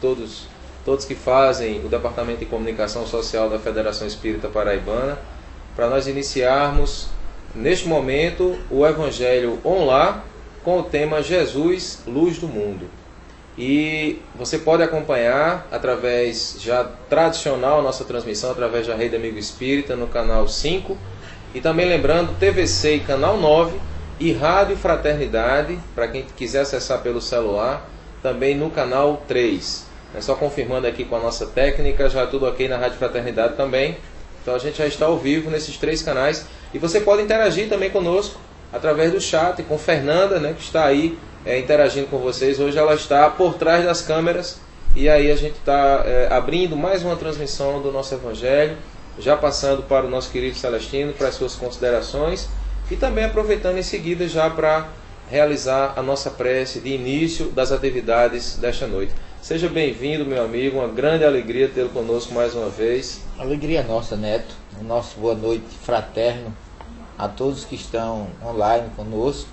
todos que fazem o Departamento de Comunicação Social da Federação Espírita Paraibana, para nós iniciarmos, neste momento, o Evangelho Online com o tema Jesus, Luz do Mundo. E você pode acompanhar através, já tradicional, nossa transmissão através da Rede Amigo Espírita no canal 5, e também lembrando, TVC e canal 9, e Rádio Fraternidade, para quem quiser acessar pelo celular, também no canal 3. É só confirmando aqui com a nossa técnica, já é tudo ok na Rádio Fraternidade também. Então a gente já está ao vivo nesses 3 canais. E você pode interagir também conosco através do chat, com Fernanda, né, que está aí interagindo com vocês. Hoje ela está por trás das câmeras. E aí a gente está abrindo mais uma transmissão do nosso Evangelho, já passando para o nosso querido Celestino, para as suas considerações. E também aproveitando em seguida já para realizar a nossa prece de início das atividades desta noite. Seja bem-vindo, meu amigo, uma grande alegria tê-lo conosco mais uma vez. Alegria nossa, Neto. O nosso boa noite fraterno a todos que estão online conosco,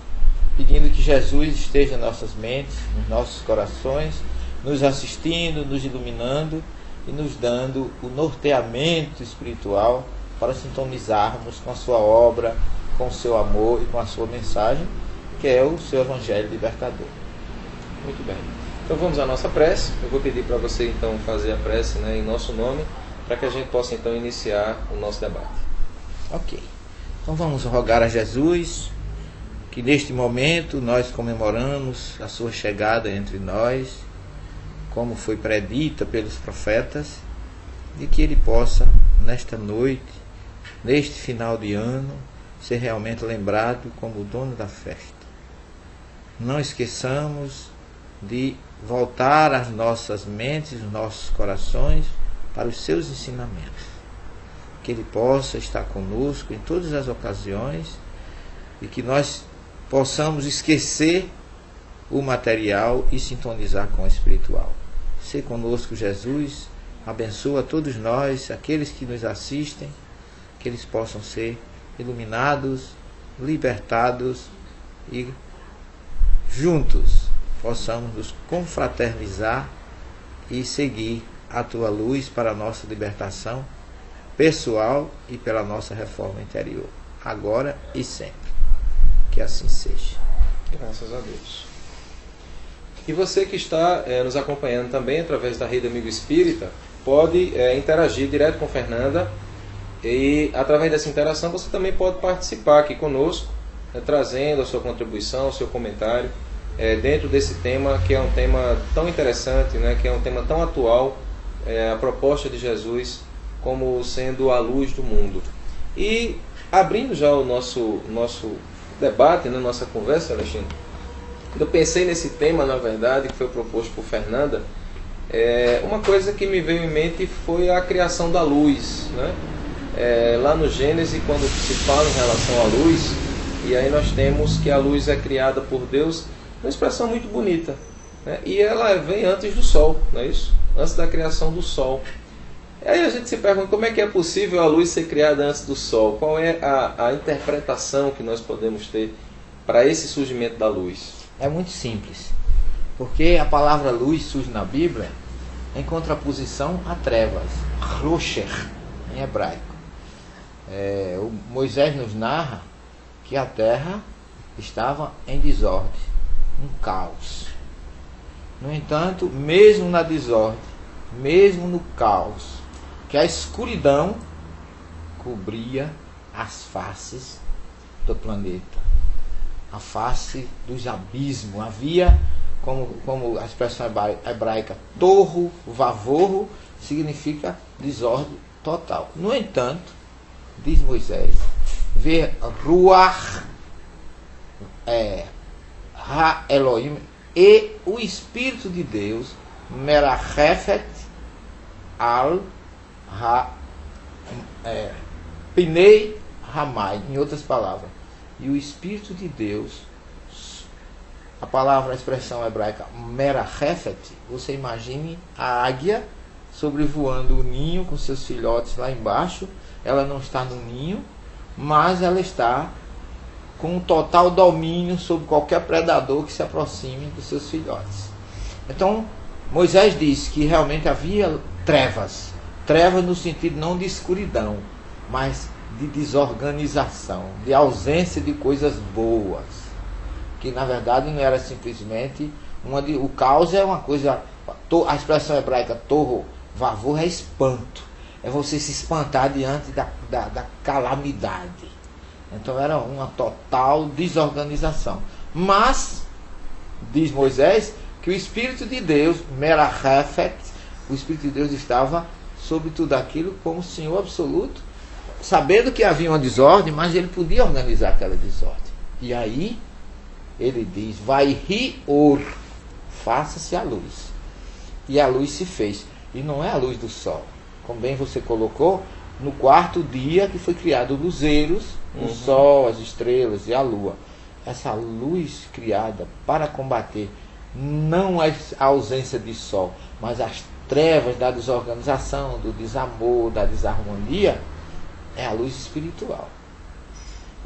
pedindo que Jesus esteja em nossas mentes, nos nossos corações, nos assistindo, nos iluminando e nos dando o norteamento espiritual para sintonizarmos com a sua obra, com o seu amor e com a sua mensagem, que é o seu Evangelho libertador. Muito bem. Então vamos à nossa prece. Eu vou pedir para você então fazer a prece, né, em nosso nome, para que a gente possa então iniciar o nosso debate. Ok. Então vamos rogar a Jesus que neste momento nós comemoramos a sua chegada entre nós, como foi predita pelos profetas, de que Ele possa, nesta noite, neste final de ano, ser realmente lembrado como o dono da festa. Não esqueçamos de voltar as nossas mentes, os nossos corações para os seus ensinamentos. Que Ele possa estar conosco em todas as ocasiões e que nós possamos esquecer o material e sintonizar com o espiritual. Ser conosco, Jesus, abençoa todos nós, aqueles que nos assistem, que eles possam ser iluminados, libertados e juntos possamos nos confraternizar e seguir a Tua luz para a nossa libertação pessoal e pela nossa reforma interior, agora e sempre. Que assim seja. Graças a Deus. E você que está nos acompanhando também através da Rede Amigo Espírita, pode interagir direto com Fernanda, e através dessa interação você também pode participar aqui conosco, trazendo a sua contribuição, o seu comentário, dentro desse tema, que é um tema tão interessante, né, que é um tema tão atual, a proposta de Jesus como sendo a luz do mundo. E abrindo já o nosso debate, né, nossa conversa, Alexandre, eu pensei nesse tema, na verdade, que foi proposto por Fernanda. Uma coisa que me veio em mente foi a criação da luz, né? Lá no Gênesis, quando se fala em relação à luz, e aí nós temos que a luz é criada por Deus, uma expressão muito bonita, né? E ela vem antes do sol, não é isso? Antes da criação do sol. E aí a gente se pergunta como é que é possível a luz ser criada antes do sol? Qual é a interpretação que nós podemos ter para esse surgimento da luz? É muito simples, porque a palavra luz surge na Bíblia em contraposição a trevas, Rosher, em hebraico. O Moisés nos narra que a terra estava em desordem, um caos. No entanto, mesmo na desordem, mesmo no caos, que a escuridão cobria as faces do planeta, a face dos abismos. Havia, como a expressão hebraica, torro, vavorro, significa desordem total. No entanto, diz Moisés, ver Ruach, Ha-Elohim, e o Espírito de Deus, Merachefet al Pinei Ramai, em outras palavras. E o Espírito de Deus, a expressão hebraica Merachefet, você imagine a águia sobrevoando o ninho com seus filhotes lá embaixo. Ela não está no ninho, mas ela está com um total domínio sobre qualquer predador que se aproxime dos seus filhotes. Então, Moisés disse que realmente havia trevas. Trevas no sentido não de escuridão, mas de desorganização, de ausência de coisas boas. Que na verdade não era simplesmente o caos é uma coisa, a expressão hebraica torro, vavor é espanto. É você se espantar diante da calamidade. Então era uma total desorganização. Mas, diz Moisés, que o Espírito de Deus, Merachefet, o Espírito de Deus estava sobre tudo aquilo como Senhor absoluto, sabendo que havia uma desordem, mas ele podia organizar aquela desordem. E aí, ele diz, vai rior, faça-se a luz. E a luz se fez. E não é a luz do sol. Como bem você colocou, no quarto dia que foi criado luzeiros, o sol, as estrelas e a lua. Essa luz criada para combater não a ausência de sol, mas as trevas da desorganização, do desamor, da desarmonia, é a luz espiritual.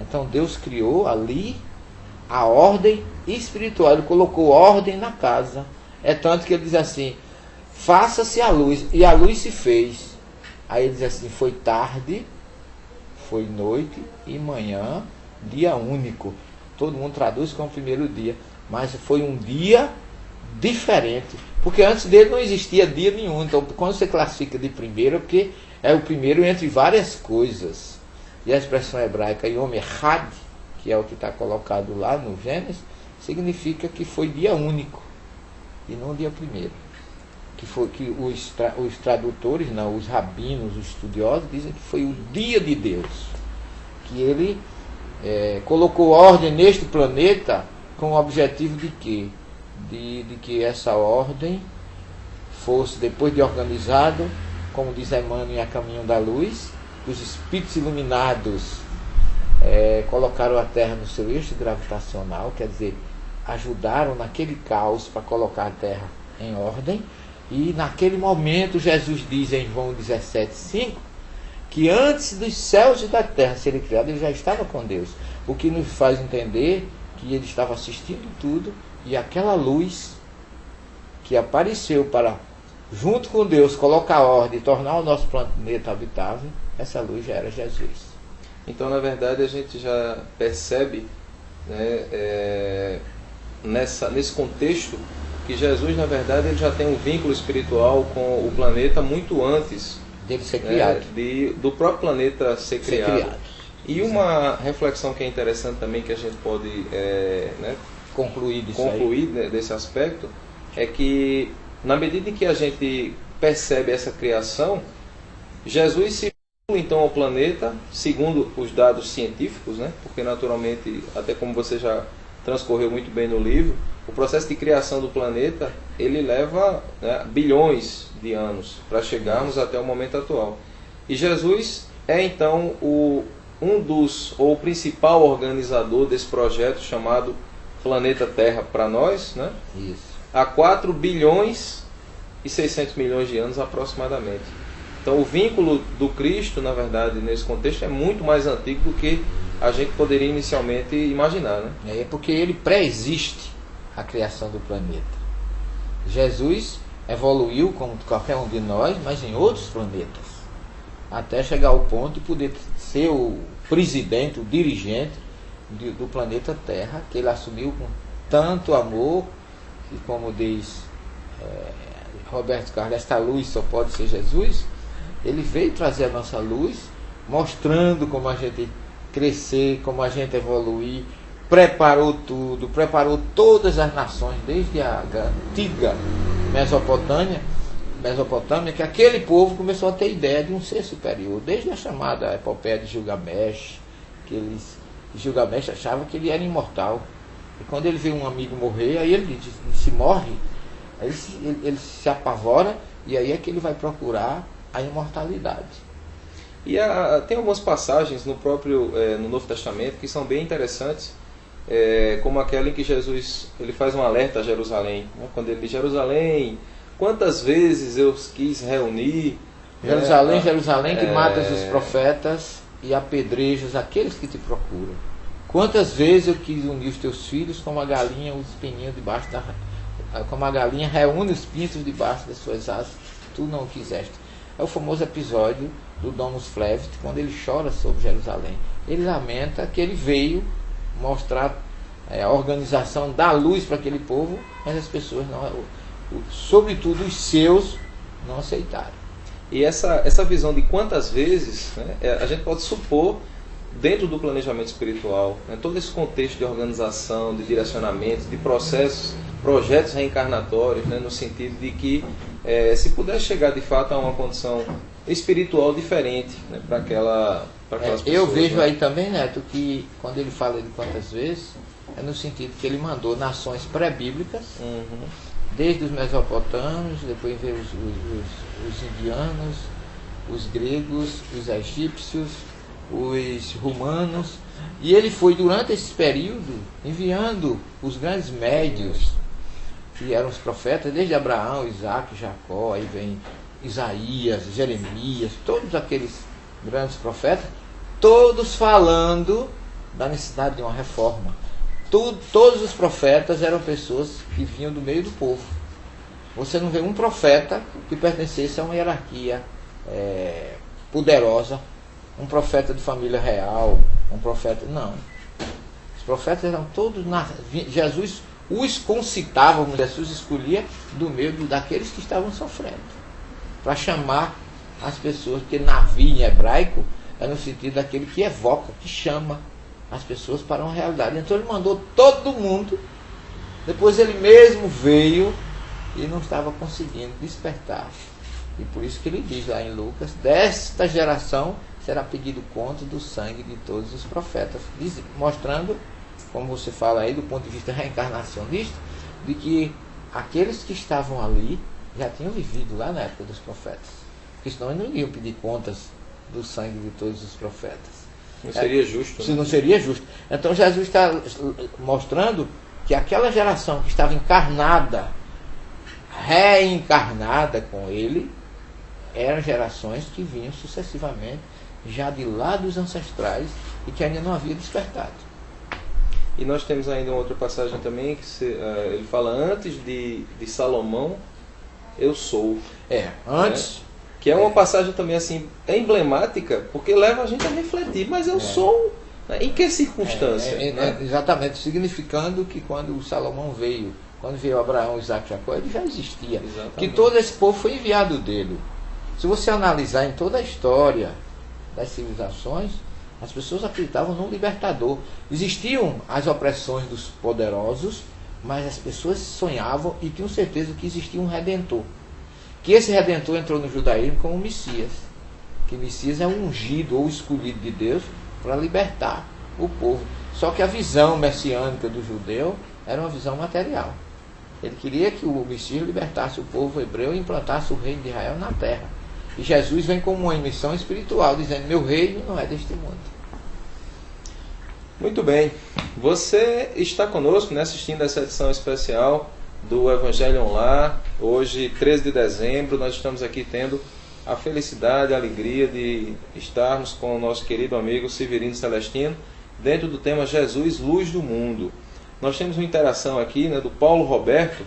Então Deus criou ali a ordem espiritual. Ele colocou ordem na casa. É tanto que ele diz assim, faça-se a luz. E a luz se fez. Aí ele diz assim, foi tarde, foi noite e manhã, dia único. Todo mundo traduz como primeiro dia. Mas foi um dia diferente. Porque antes dele não existia dia nenhum. Então quando você classifica de primeiro, é porque é o primeiro entre várias coisas. E a expressão hebraica Yom Echad, que é o que está colocado lá no Gênesis, significa que foi dia único e não dia primeiro. Que foi que os tradutores, não, os rabinos, os estudiosos dizem que foi o dia de Deus, que ele colocou ordem neste planeta com o objetivo de quê? De que essa ordem fosse, depois de organizado, como diz Emmanuel em A Caminho da Luz, os espíritos iluminados colocaram a Terra no seu eixo gravitacional, quer dizer, ajudaram naquele caos para colocar a Terra em ordem. E naquele momento Jesus diz em João 17,5 que antes dos céus e da terra serem criados, ele já estava com Deus. O que nos faz entender que ele estava assistindo tudo, e aquela luz que apareceu para, junto com Deus, colocar ordem e tornar o nosso planeta habitável, essa luz já era Jesus. Então, na verdade, a gente já percebe, né, nesse contexto, que Jesus, na verdade, ele já tem um vínculo espiritual com o planeta muito antes dele ser criado, do próprio planeta ser criado. E uma reflexão que é interessante também, que a gente pode concluir desse aspecto, é que na medida em que a gente percebe essa criação, Jesus se então ao planeta, segundo os dados científicos, né? Porque naturalmente, até como você já transcorreu muito bem no livro, o processo de criação do planeta, ele leva, né, bilhões de anos para chegarmos até o momento atual. E Jesus é então o principal organizador desse projeto chamado Planeta Terra para nós, né? Isso. Há 4 bilhões e 600 milhões de anos aproximadamente. Então o vínculo do Cristo, na verdade, nesse contexto, é muito mais antigo do que a gente poderia inicialmente imaginar, né? É porque ele pré-existe a criação do planeta. Jesus evoluiu como qualquer um de nós, mas em outros planetas, até chegar ao ponto de poder ser o presidente, o dirigente do planeta Terra, que ele assumiu com tanto amor, e como diz Roberto Carlos, esta luz só pode ser Jesus. Ele veio trazer a nossa luz, mostrando como a gente crescer, como a gente evoluir, preparou tudo, preparou todas as nações, desde a antiga Mesopotâmia, que aquele povo começou a ter ideia de um ser superior, desde a chamada epopeia de Gilgamesh, Gilgamesh achava que ele era imortal, e quando ele vê um amigo morrer, aí ele se morre, aí ele se apavora, e aí é que ele vai procurar a imortalidade. E tem algumas passagens no próprio no Novo Testamento que são bem interessantes, como aquela em que Jesus ele faz um alerta a Jerusalém, né? Quando ele diz: Jerusalém, quantas vezes eu quis reunir, Jerusalém, Jerusalém, que matas os profetas e apedrejas aqueles que te procuram. Quantas vezes eu quis unir os teus filhos como a galinha os pinhinhos debaixo como a galinha reúne os pintos debaixo das suas asas, tu não o quiseste. É o famoso episódio do Domus Flevit, quando ele chora sobre Jerusalém. Ele lamenta que ele veio mostrar a organização da luz para aquele povo, mas as pessoas não, sobretudo os seus, não aceitaram. E essa visão de quantas vezes, né, a gente pode supor, dentro do planejamento espiritual, né, todo esse contexto de organização, de direcionamento, de processos, projetos reencarnatórios, né, no sentido de que se puder chegar de fato a uma condição espiritual diferente, né, para aquelas pessoas. Eu vejo, né, aí também, Neto, que quando ele fala de quantas vezes, é no sentido que ele mandou nações pré-bíblicas, desde os mesopotâmios, depois veio os indianos, os gregos, os egípcios, os romanos, e ele foi durante esse período enviando os grandes médios, que eram os profetas, desde Abraão, Isaac, Jacó, aí vem Isaías, Jeremias, todos aqueles grandes profetas, todos falando da necessidade de uma reforma. Todos os profetas eram pessoas que vinham do meio do povo. Você não vê um profeta que pertencesse a uma hierarquia poderosa, um profeta de família real, um profeta... Não. Os profetas eram todos... Jesus os concitava, Jesus escolhia do meio daqueles que estavam sofrendo, para chamar as pessoas, porque Navi em hebraico é no sentido daquele que evoca, que chama as pessoas para uma realidade. Então ele mandou todo mundo, depois ele mesmo veio e não estava conseguindo despertar. E por isso que ele diz lá em Lucas, desta geração será pedido conta do sangue de todos os profetas, mostrando, como você fala aí, do ponto de vista reencarnacionista, de que aqueles que estavam ali já tinham vivido lá na época dos profetas, porque senão eles não iriam pedir contas do sangue de todos os profetas. Não seria justo. Né? Não seria justo. Então Jesus está mostrando que aquela geração que estava encarnada, reencarnada com ele, eram gerações que vinham sucessivamente já de lá dos ancestrais e que ainda não havia despertado. E nós temos ainda uma outra passagem também que ele fala antes de Salomão, eu sou. Antes. Né? Que é uma passagem também assim emblemática, porque leva a gente a refletir, mas eu sou, né? Em que circunstância? Né? Exatamente, significando que quando Salomão veio, quando veio Abraão, Isaac e Jacó, ele já existia. Exatamente. Que todo esse povo foi enviado dele. Se você analisar em toda a história das civilizações, as pessoas acreditavam num libertador. Existiam as opressões dos poderosos, mas as pessoas sonhavam e tinham certeza que existia um redentor. Que esse redentor entrou no judaísmo como Messias. Que Messias é um ungido ou escolhido de Deus para libertar o povo. Só que a visão messiânica do judeu era uma visão material. Ele queria que o Messias libertasse o povo hebreu e implantasse o reino de Israel na terra. E Jesus vem como uma missão espiritual, dizendo, meu reino não é deste mundo. Muito bem. Você está conosco, né, assistindo essa edição especial do Evangelho Online. Hoje, 13 de dezembro, nós estamos aqui tendo a felicidade, a alegria de estarmos com o nosso querido amigo Severino Celestino, dentro do tema Jesus, Luz do Mundo. Nós temos uma interação aqui, né, do Paulo Roberto,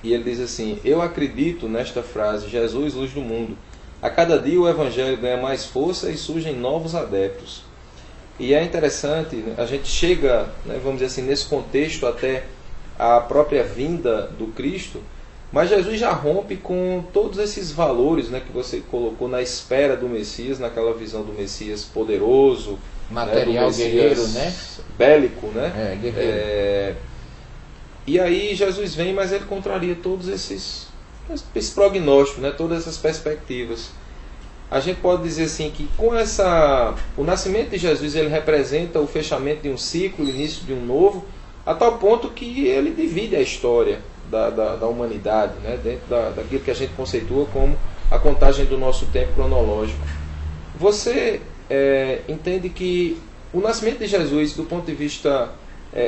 e ele diz assim, eu acredito nesta frase, Jesus, Luz do Mundo. A cada dia o Evangelho ganha mais força e surgem novos adeptos. E é interessante, né, a gente chega, né, vamos dizer assim, nesse contexto até a própria vinda do Cristo, mas Jesus já rompe com todos esses valores, né, que você colocou na espera do Messias, naquela visão do Messias poderoso, material, né, guerreiro, né? Bélico, né? Guerreiro. E aí Jesus vem, mas ele contraria todos esse prognóstico, né, todas essas perspectivas. A gente pode dizer assim que com o nascimento de Jesus ele representa o fechamento de um ciclo, o início de um novo, a tal ponto que ele divide a história da humanidade, né, dentro daquilo que a gente conceitua como a contagem do nosso tempo cronológico. Você entende que o nascimento de Jesus, do ponto de vista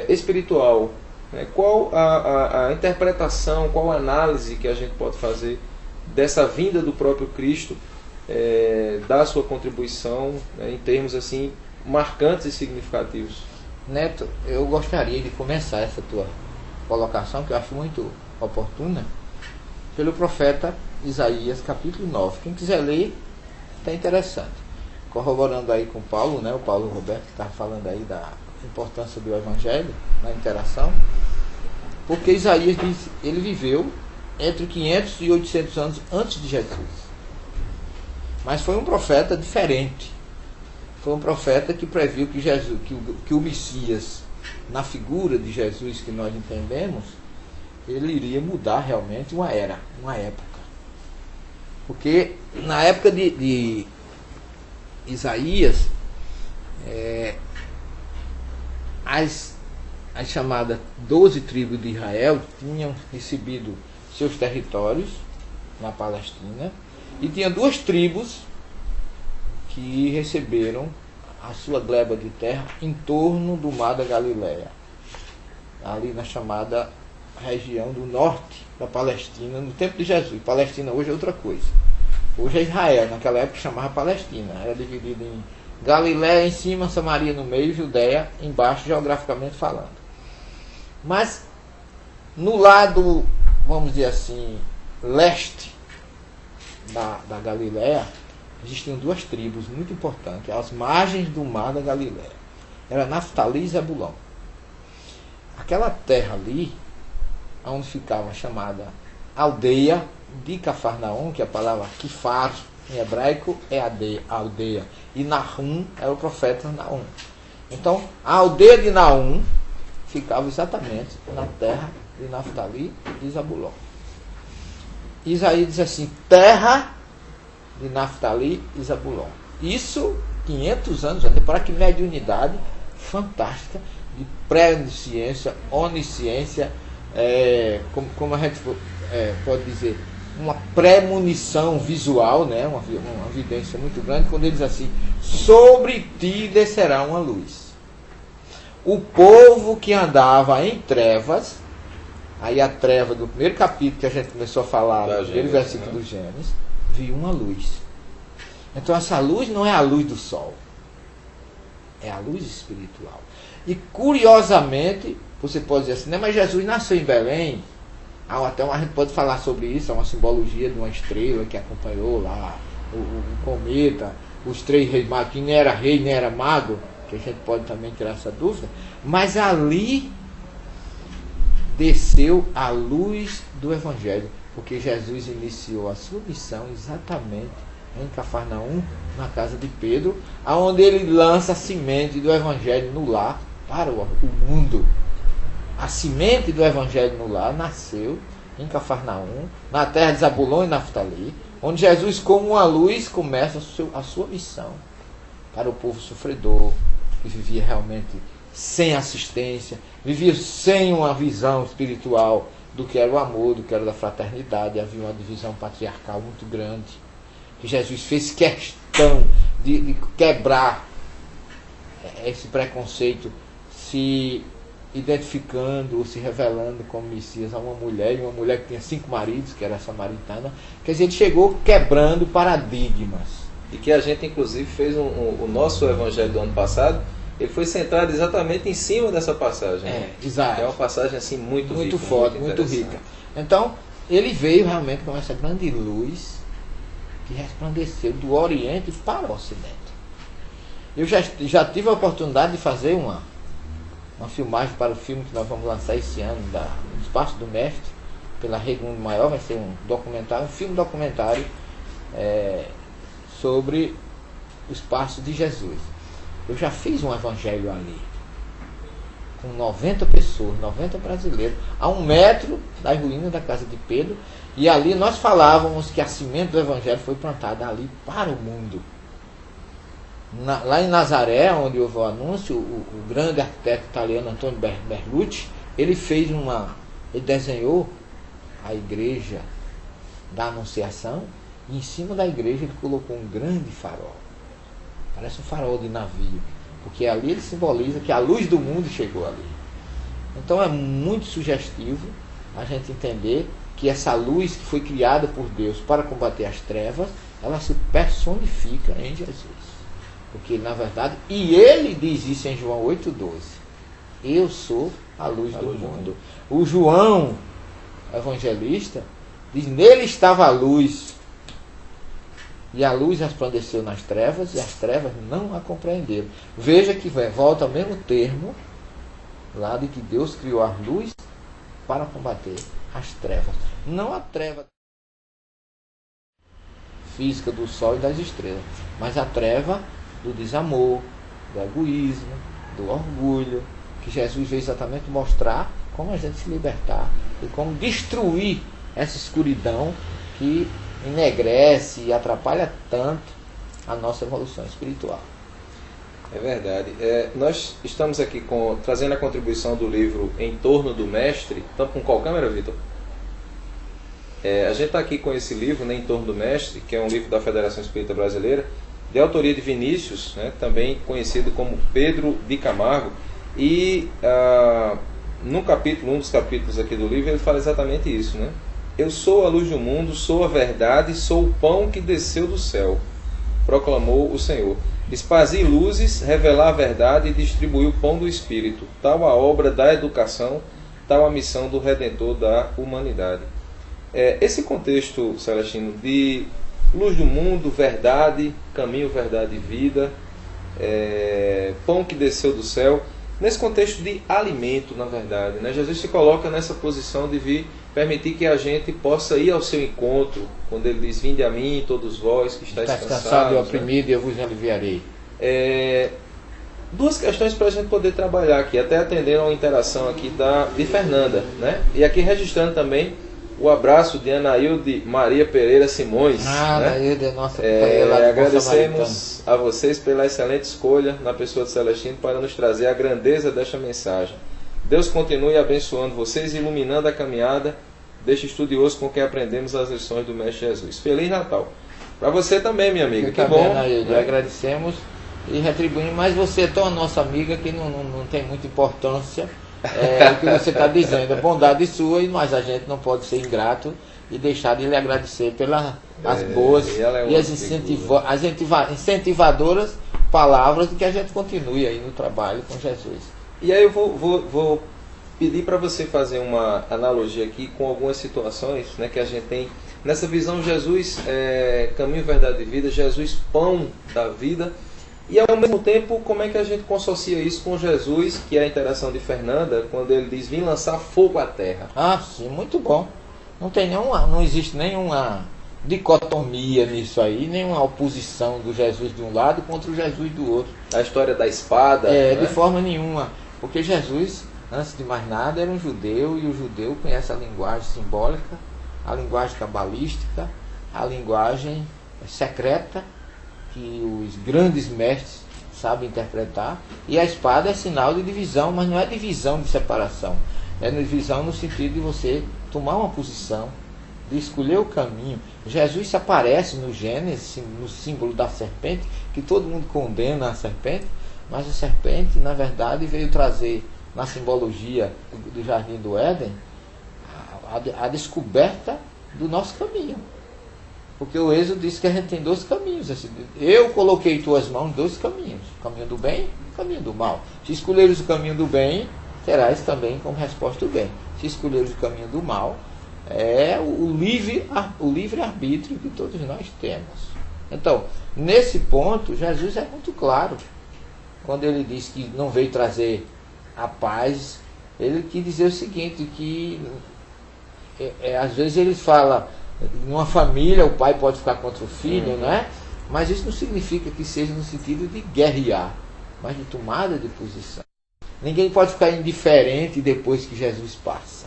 espiritual, né, qual a interpretação, qual a análise que a gente pode fazer dessa vinda do próprio Cristo, da sua contribuição, né, em termos assim marcantes e significativos? Neto, eu gostaria de começar essa tua colocação, que eu acho muito oportuna, pelo profeta Isaías, capítulo 9. Quem quiser ler, está interessante. Corroborando aí com Paulo, né? O Paulo Roberto que estava falando aí da importância do Evangelho na interação, porque Isaías diz, ele viveu entre 500 e 800 anos antes de Jesus. Mas foi um profeta diferente. Foi um profeta que previu que Jesus, que o Messias, na figura de Jesus que nós entendemos, ele iria mudar realmente uma era, uma época. Porque na época de Isaías, as chamadas 12 tribos de Israel tinham recebido seus territórios na Palestina, e tinha 2 tribos que receberam a sua gleba de terra em torno do mar da Galileia, ali na chamada região do norte da Palestina, no tempo de Jesus. Palestina hoje é outra coisa. Hoje é Israel, naquela época chamava Palestina. Era dividida em Galileia em cima, Samaria no meio, Judéia embaixo, geograficamente falando. Mas no lado, vamos dizer assim, leste da Galileia, existiam 2 tribos muito importantes, às margens do mar da Galileia. Era Naftali e Zebulon. Aquela terra ali, onde ficava a chamada aldeia de Cafarnaum, que a palavra Kifar em hebraico é aldeia, e Nahum era o profeta Naum. Então, a aldeia de Naum ficava exatamente na terra de Naftali e Zabulon. Isaías diz assim, terra de Naftali e Zabulon. Isso 500 anos antes, para que mediunidade fantástica de presciência, onisciência, como a gente pode dizer, uma premonição visual, né? uma evidência muito grande, quando ele diz assim, sobre ti descerá uma luz. O povo que andava em trevas, aí a treva do primeiro capítulo que a gente começou a falar, no primeiro versículo do Gênesis, viu uma luz. Então essa luz não é a luz do sol, é a luz espiritual. E curiosamente, você pode dizer assim, né, mas Jesus nasceu em Belém. Até a gente pode falar sobre isso, é uma simbologia de uma estrela que acompanhou lá o cometa, os 3 reis magos, que nem era rei, nem era mago, que a gente pode também tirar essa dúvida, mas ali desceu a luz do Evangelho, porque Jesus iniciou a sua missão exatamente em Cafarnaum, na casa de Pedro, aonde ele lança a semente do Evangelho no lar para o mundo. A semente do Evangelho no lar nasceu em Cafarnaum, na terra de Zabulon e Naftali, onde Jesus, como uma luz, começa a sua missão para o povo sofredor, que vivia realmente sem assistência, vivia sem uma visão espiritual do que era o amor, do que era da fraternidade. Havia uma divisão patriarcal muito grande, que Jesus fez questão de quebrar esse preconceito, se identificando ou se revelando como Messias a uma mulher, e uma mulher que tinha 5 maridos, que era a samaritana. Quer dizer, ele chegou quebrando paradigmas. E que a gente inclusive fez o nosso evangelho do ano passado, ele foi centrado exatamente em cima dessa passagem. Exato. É uma passagem assim muito rica, forte, muito rica. Então, ele veio realmente com essa grande luz que resplandeceu do Oriente para o Ocidente. Eu já tive a oportunidade de fazer uma filmagem para o filme que nós vamos lançar esse ano, do Espaço do Mestre, pela Rede Mundo Maior. Vai ser um documentário, um filme documentário sobre o espaço de Jesus. Eu já fiz um evangelho ali, com 90 pessoas, 90 brasileiros, a 1 metro das ruínas da casa de Pedro, e ali nós falávamos que a semente do evangelho foi plantada ali para o mundo. Lá em Nazaré, onde houve o anúncio, o grande arquiteto italiano Antonio Berlucci, ele desenhou a igreja da Anunciação, e em cima da igreja ele colocou um grande farol. Parece um farol de navio, porque ali ele simboliza que a luz do mundo chegou ali. Então é muito sugestivo a gente entender que essa luz que foi criada por Deus para combater as trevas, ela se personifica em Jesus. Porque na verdade, e ele diz isso em João 8,12, eu sou a luz do mundo. O João, evangelista, diz: nele estava a luz, e a luz resplandeceu nas trevas, e as trevas não a compreenderam. Veja que volta ao mesmo termo, lá de que Deus criou a luz para combater as trevas. Não a treva física do sol e das estrelas, mas a treva do desamor, do egoísmo, do orgulho, que Jesus veio exatamente mostrar como a gente se libertar e como destruir essa escuridão que enegrece e atrapalha tanto a nossa evolução espiritual. É verdade. Nós estamos aqui trazendo a contribuição do livro Em Torno do Mestre. Estamos com qual câmera, Vitor? A gente está aqui com esse livro, né, Em Torno do Mestre, que é um livro da Federação Espírita Brasileira, de autoria de Vinícius, né, também conhecido como Pedro de Camargo. E um dos capítulos aqui do livro, ele fala exatamente isso, né? Eu sou a luz do mundo, sou a verdade, sou o pão que desceu do céu, proclamou o Senhor. Esparzi luzes, revelar a verdade e distribuir o pão do Espírito. Tal a obra da educação, tal a missão do Redentor da humanidade. Esse contexto, Celestino, de luz do mundo, verdade, caminho, verdade e vida, pão que desceu do céu, nesse contexto de alimento, na verdade, né? Jesus se coloca nessa posição de vir permitir que a gente possa ir ao seu encontro, quando ele diz: vinde a mim, todos vós que estáis cansados e oprimido, né? E eu vos aliviarei. Duas questões para a gente poder trabalhar aqui, até atendendo a uma interação aqui de Fernanda, né? E aqui registrando também o abraço de Anaílde Maria Pereira Simões. Né? Anaílde é nossa companheira. Agradecemos a vocês pela excelente escolha na pessoa de Celestino para nos trazer a grandeza desta mensagem. Deus continue abençoando vocês e iluminando a caminhada deste estudioso com quem aprendemos as lições do Mestre Jesus. Feliz Natal! Para você também, minha amiga. Que bom. Né? Agradecemos e retribuímos, mas você é tão a nossa amiga que não tem muita importância o que você está dizendo. É bondade sua, mas a gente não pode ser ingrato e deixar de lhe agradecer pelas boas e as incentivadoras palavras de que a gente continue aí no trabalho com Jesus. E aí eu vou pedir para você fazer uma analogia aqui com algumas situações, né, que a gente tem nessa visão: Jesus caminho, verdade e vida, Jesus pão da vida. E ao mesmo tempo, como é que a gente conssocia isso com Jesus, que é a interação de Fernanda, quando ele diz: vim lançar fogo à terra? Sim, muito bom. Não existe nenhuma dicotomia nisso aí, nenhuma oposição do Jesus de um lado contra o Jesus do outro. A história da espada. Né? De forma nenhuma. Porque Jesus, antes de mais nada, era um judeu, e o judeu conhece a linguagem simbólica, a linguagem cabalística, a linguagem secreta, que os grandes mestres sabem interpretar. E a espada é sinal de divisão, mas não é divisão de separação. É divisão no sentido de você tomar uma posição, de escolher o caminho. Jesus se aparece no Gênesis, no símbolo da serpente, que todo mundo condena a serpente, mas a serpente, na verdade, veio trazer, na simbologia do Jardim do Éden, a descoberta do nosso caminho. Porque o Êxodo diz que a gente tem dois caminhos. Assim, eu coloquei em tuas mãos dois caminhos: o caminho do bem e o caminho do mal. Se escolheres o caminho do bem, terás também como resposta o bem. Se escolheres o caminho do mal, é o livre-arbítrio que todos nós temos. Então, nesse ponto, Jesus é muito claro. Quando ele diz que não veio trazer a paz, ele quis dizer o seguinte, que às vezes ele fala, numa família o pai pode ficar contra o filho, né? Mas isso não significa que seja no sentido de guerrear, mas de tomada de posição. Ninguém pode ficar indiferente depois que Jesus passa,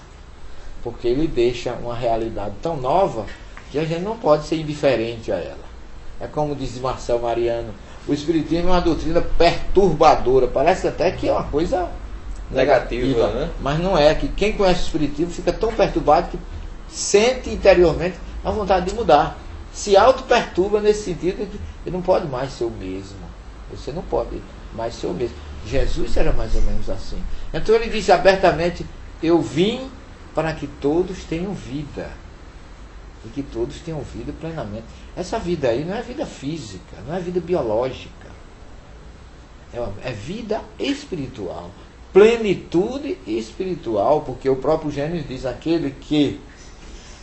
porque ele deixa uma realidade tão nova que a gente não pode ser indiferente a ela. É como diz Marcel Mariano: o Espiritismo é uma doutrina perturbadora. Parece até que é uma coisa negativa, né? Mas não é. Que quem conhece o Espiritismo fica tão perturbado que sente interiormente a vontade de mudar. Se auto-perturba nesse sentido de que ele não pode mais ser o mesmo. Você não pode mais ser o mesmo. Jesus era mais ou menos assim. Então ele disse abertamente: eu vim para que todos tenham vida. E que todos tenham vida plenamente. Essa vida aí não é vida física, não é vida biológica. É vida espiritual. Plenitude espiritual, porque o próprio Gênesis diz: aquele que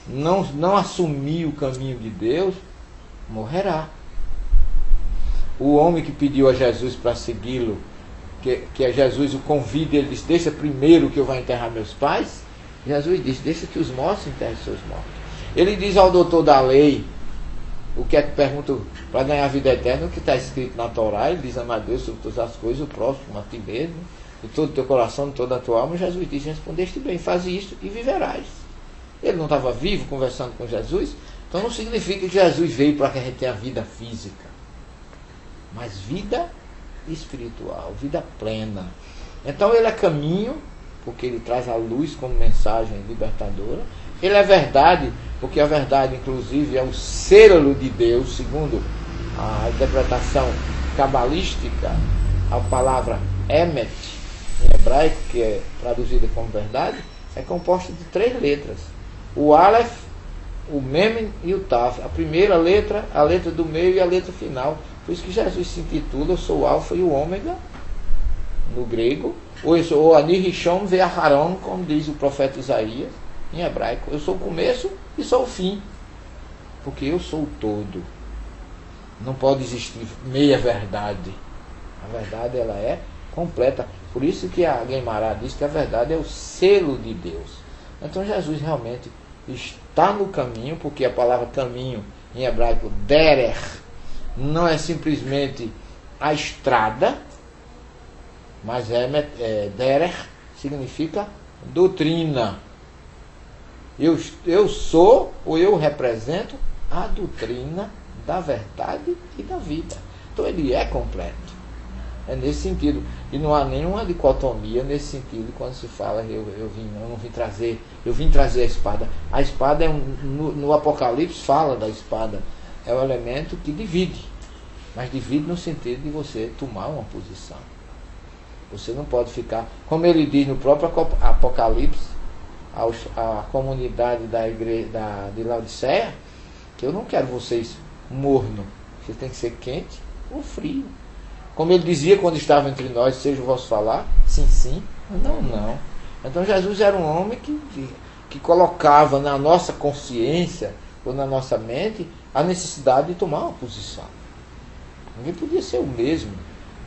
não assumir o caminho de Deus, morrerá. O homem que pediu a Jesus para segui-lo, que a Jesus o convida, ele diz: deixa primeiro que eu vá enterrar meus pais. Jesus diz: deixa que os mortos enterrem seus mortos. Ele diz ao doutor da lei, o que é que pergunta para ganhar a vida eterna, o que está escrito na Torá. Ele diz: ama a Deus sobre todas as coisas, o próximo a ti mesmo, de todo o teu coração, de toda a tua alma. Jesus diz: respondeste bem, faz isto e viverás. Ele não estava vivo conversando com Jesus? Então não significa que Jesus veio para que a gente tenha vida física, mas vida espiritual, vida plena. Então ele é caminho, porque ele traz a luz como mensagem libertadora. Ele é verdade, porque a verdade inclusive é o selo de Deus, segundo a interpretação cabalística. A palavra emet, em hebraico, que é traduzida como verdade, é composta de 3 letras: o Aleph, o Mem e o Taf. A primeira letra, a letra do meio e a letra final. Por isso que Jesus se intitula: eu sou o Alfa e o Ômega, no grego, ou Ani Rishon ve Aharon, como diz o profeta Isaías, em hebraico. Eu sou o começo e sou o fim, porque eu sou o todo. Não pode existir meia verdade. A verdade, ela é completa. Por isso que a Guimarães diz que a verdade é o selo de Deus. Então Jesus realmente está no caminho, porque a palavra caminho em hebraico, derer, não é simplesmente a estrada, mas derer significa doutrina. Eu sou, ou eu represento, a doutrina da verdade e da vida. Então ele é completo. É nesse sentido. E não há nenhuma dicotomia nesse sentido quando se fala eu vim trazer a espada. A espada no Apocalipse fala da espada. É o elemento que divide. Mas divide no sentido de você tomar uma posição. Você não pode ficar, como ele diz no próprio Apocalipse, a comunidade da igreja de Laodiceia, que eu não quero vocês morno. Você tem que ser quente ou frio. Como ele dizia quando estava entre nós: seja o vosso falar, sim, sim, não, não. Então Jesus era um homem que colocava na nossa consciência ou na nossa mente a necessidade de tomar uma posição. Ninguém podia ser o mesmo.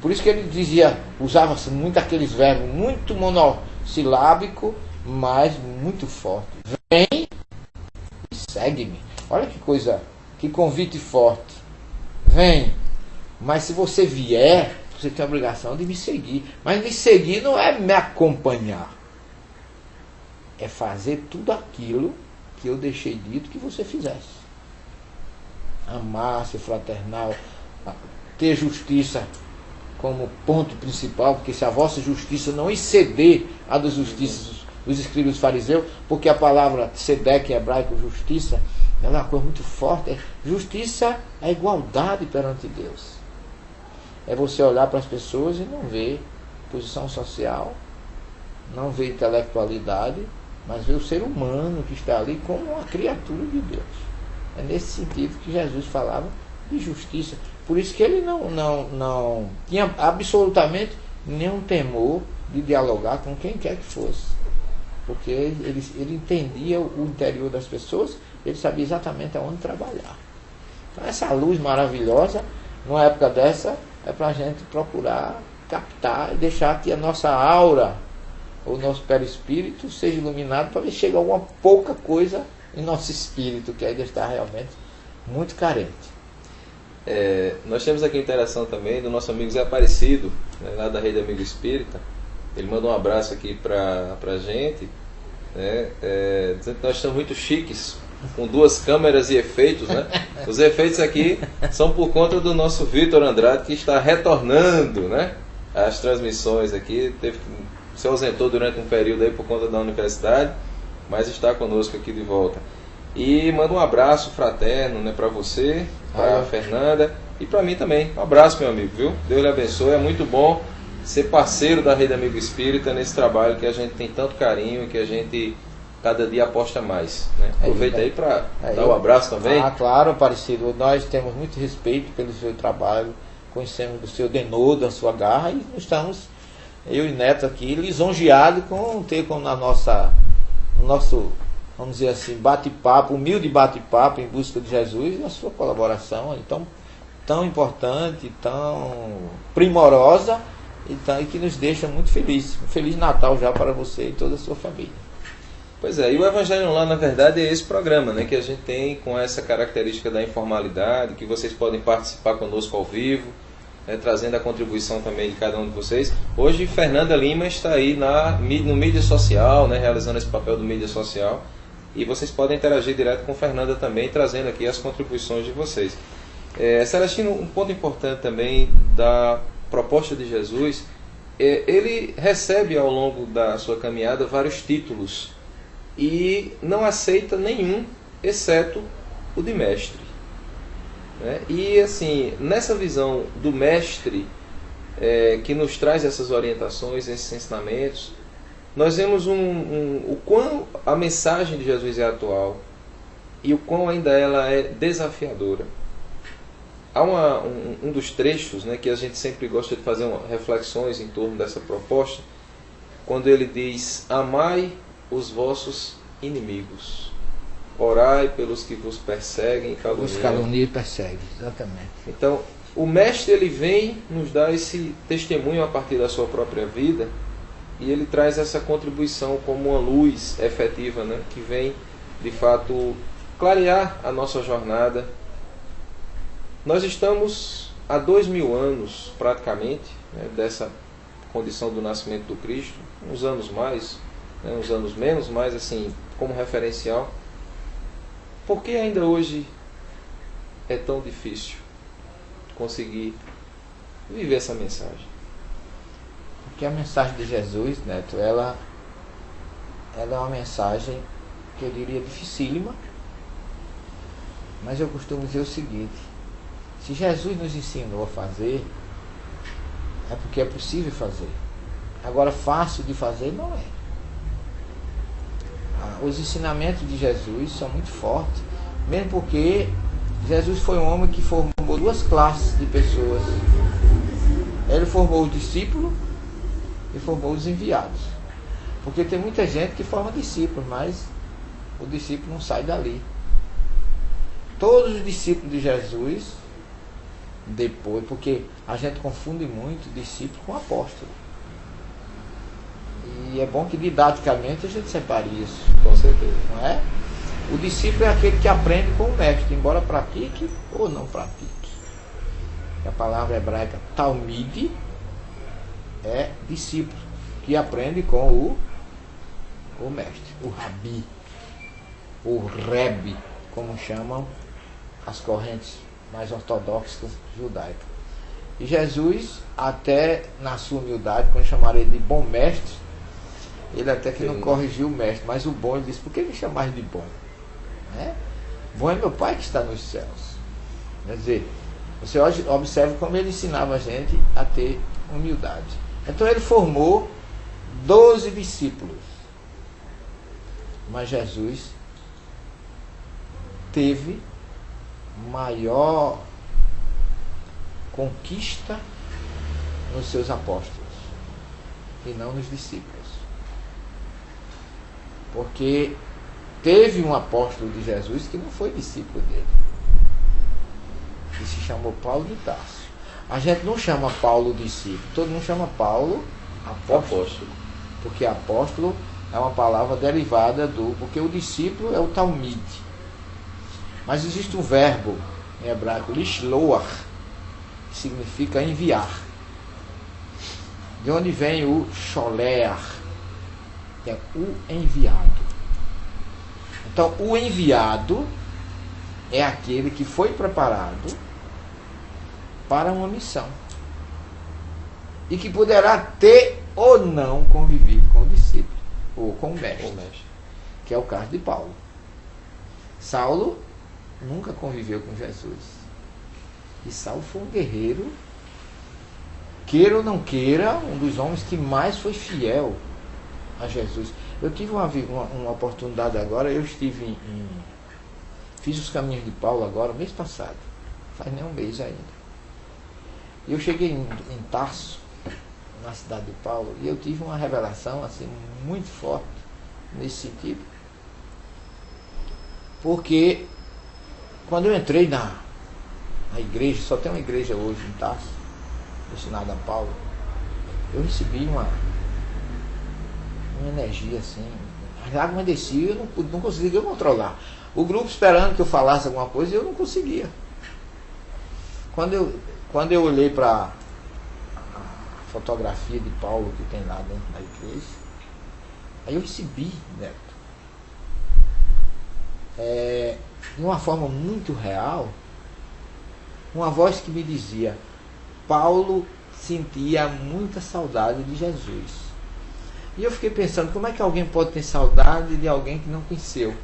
Por isso que ele dizia, usava-se muito aqueles verbos muito monossilábico, mas muito forte. Vem e segue-me. Olha que coisa, que convite forte. Vem. Mas se você vier, você tem a obrigação de me seguir. Mas me seguir não é me acompanhar. É fazer tudo aquilo que eu deixei dito que você fizesse. Amar, ser fraternal, ter justiça como ponto principal, porque se a vossa justiça não exceder a das justiças dos escribas e dos fariseus, porque a palavra tzedek em hebraico, justiça, ela é uma coisa muito forte. Justiça é igualdade perante Deus. É você olhar para as pessoas e não ver posição social, não ver intelectualidade, mas ver o ser humano que está ali como uma criatura de Deus. É nesse sentido que Jesus falava de justiça. Por isso que ele não tinha absolutamente nenhum temor de dialogar com quem quer que fosse. Porque ele entendia o interior das pessoas, ele sabia exatamente aonde trabalhar. Então essa luz maravilhosa, numa época dessa, é para a gente procurar captar e deixar que a nossa aura, o nosso perispírito, seja iluminado para ver se chega alguma pouca coisa em nosso espírito, que ainda está realmente muito carente. Nós temos aqui a interação também do nosso amigo Zé Aparecido, né, lá da Rede Amigo Espírita. Ele mandou um abraço aqui para a gente, né, dizendo que nós estamos muito chiques, com 2 câmeras e efeitos, né? Os efeitos aqui são por conta do nosso Vitor Andrade, que está retornando, né, as transmissões aqui. Se ausentou durante um período aí por conta da universidade, mas está conosco aqui de volta. E manda um abraço fraterno, né, para você, para a Fernanda e para mim também. Um abraço, meu amigo, viu? Deus lhe abençoe. É muito bom ser parceiro da Rede Amigo Espírita nesse trabalho que a gente tem tanto carinho e que a gente cada dia aposta mais, né? Aproveita aí para dar um abraço também. Claro, Aparecido. Nós temos muito respeito pelo seu trabalho, conhecemos do seu denô, da sua garra, e estamos, eu e Neto aqui, lisonjeados com ter como no nosso vamos dizer assim, bate-papo, humilde bate-papo em busca de Jesus, e a sua colaboração aí tão importante, tão primorosa, e que nos deixa muito felizes. Um Feliz Natal já para você e toda a sua família. Pois é, e o Evangelho Online, na verdade, é esse programa, né, que a gente tem com essa característica da informalidade, que vocês podem participar conosco ao vivo, trazendo a contribuição também de cada um de vocês. Hoje, Fernanda Lima está aí no mídia social, né, realizando esse papel do mídia social, e vocês podem interagir direto com Fernanda também, trazendo aqui as contribuições de vocês. Celestino, um ponto importante também da proposta de Jesus, ele recebe ao longo da sua caminhada vários títulos e não aceita nenhum, exceto o de mestre. E assim, nessa visão do mestre, que nos traz essas orientações, esses ensinamentos, nós vemos o quão a mensagem de Jesus é atual e o quão ainda ela é desafiadora. Há um dos trechos, né, que a gente sempre gosta de fazer reflexões em torno dessa proposta, quando ele diz: amai os vossos inimigos, orai pelos que vos perseguem e caluniam. Os caluniam e perseguem, exatamente. Então, o mestre, ele vem nos dar esse testemunho a partir da sua própria vida, e ele traz essa contribuição como uma luz efetiva, né, que vem, de fato, clarear a nossa jornada. Nós estamos há 2000 anos, praticamente, né, dessa condição do nascimento do Cristo, uns anos mais, né, uns anos menos, mas assim, como referencial. Por que ainda hoje é tão difícil conseguir viver essa mensagem? Porque a mensagem de Jesus, Neto, ela é uma mensagem que eu diria dificílima, mas eu costumo dizer o seguinte: se Jesus nos ensinou a fazer, é porque é possível fazer. Agora, fácil de fazer não é. Os ensinamentos de Jesus são muito fortes, mesmo porque Jesus foi um homem que formou duas classes de pessoas. Ele formou os discípulos e formou os enviados. Porque tem muita gente que forma discípulos, mas o discípulo não sai dali. Todos os discípulos de Jesus, depois, porque a gente confunde muito discípulo com apóstolo. E é bom que didaticamente a gente separe isso. Com certeza. Não é? O discípulo é aquele que aprende com o mestre, embora pratique ou não pratique. A palavra hebraica talmide é discípulo, que aprende com o mestre, o rabi, o rebe, como chamam as correntes mais ortodoxas judaicas. E Jesus, até na sua humildade, quando chamaram ele de bom mestre, ele até que não corrigiu o mestre, mas o bom, ele disse: por que me chamar de bom? Bom é meu Pai que está nos céus. Quer dizer, você hoje observa como ele ensinava a gente a ter humildade. Então ele formou 12 discípulos. Mas Jesus teve maior conquista nos seus apóstolos e não nos discípulos. Porque teve um apóstolo de Jesus que não foi discípulo dele, que se chamou Paulo de Tarso. A gente não chama Paulo discípulo, todo mundo chama Paulo apóstolo. Porque apóstolo é uma palavra derivada porque o discípulo é o talmide. Mas existe um verbo em hebraico, lishloach, que significa enviar. De onde vem o sholeach, que é o enviado. Então, o enviado é aquele que foi preparado para uma missão e que poderá ter ou não convivido com o discípulo ou com o mestre, que é o caso de Paulo. Saulo nunca conviveu com Jesus, e Saulo foi um guerreiro, queira ou não queira, um dos homens que mais foi fiel a Jesus. Eu tive uma oportunidade agora, eu estive fiz os caminhos de Paulo agora, mês passado, faz nem um mês ainda. E eu cheguei em Tarso, na cidade de Paulo, e eu tive uma revelação assim muito forte nesse sentido. Porque quando eu entrei na igreja, só tem uma igreja hoje em Tarso, destinada a Paulo, eu recebi uma energia assim, as lágrimas desciam, eu não conseguia controlar. O grupo esperando que eu falasse alguma coisa e eu não conseguia. Quando eu olhei para a fotografia de Paulo que tem lá dentro da igreja, aí eu recebi, Neto, de uma forma muito real, uma voz que me dizia: Paulo sentia muita saudade de Jesus. E eu fiquei pensando, como é que alguém pode ter saudade de alguém que não conheceu?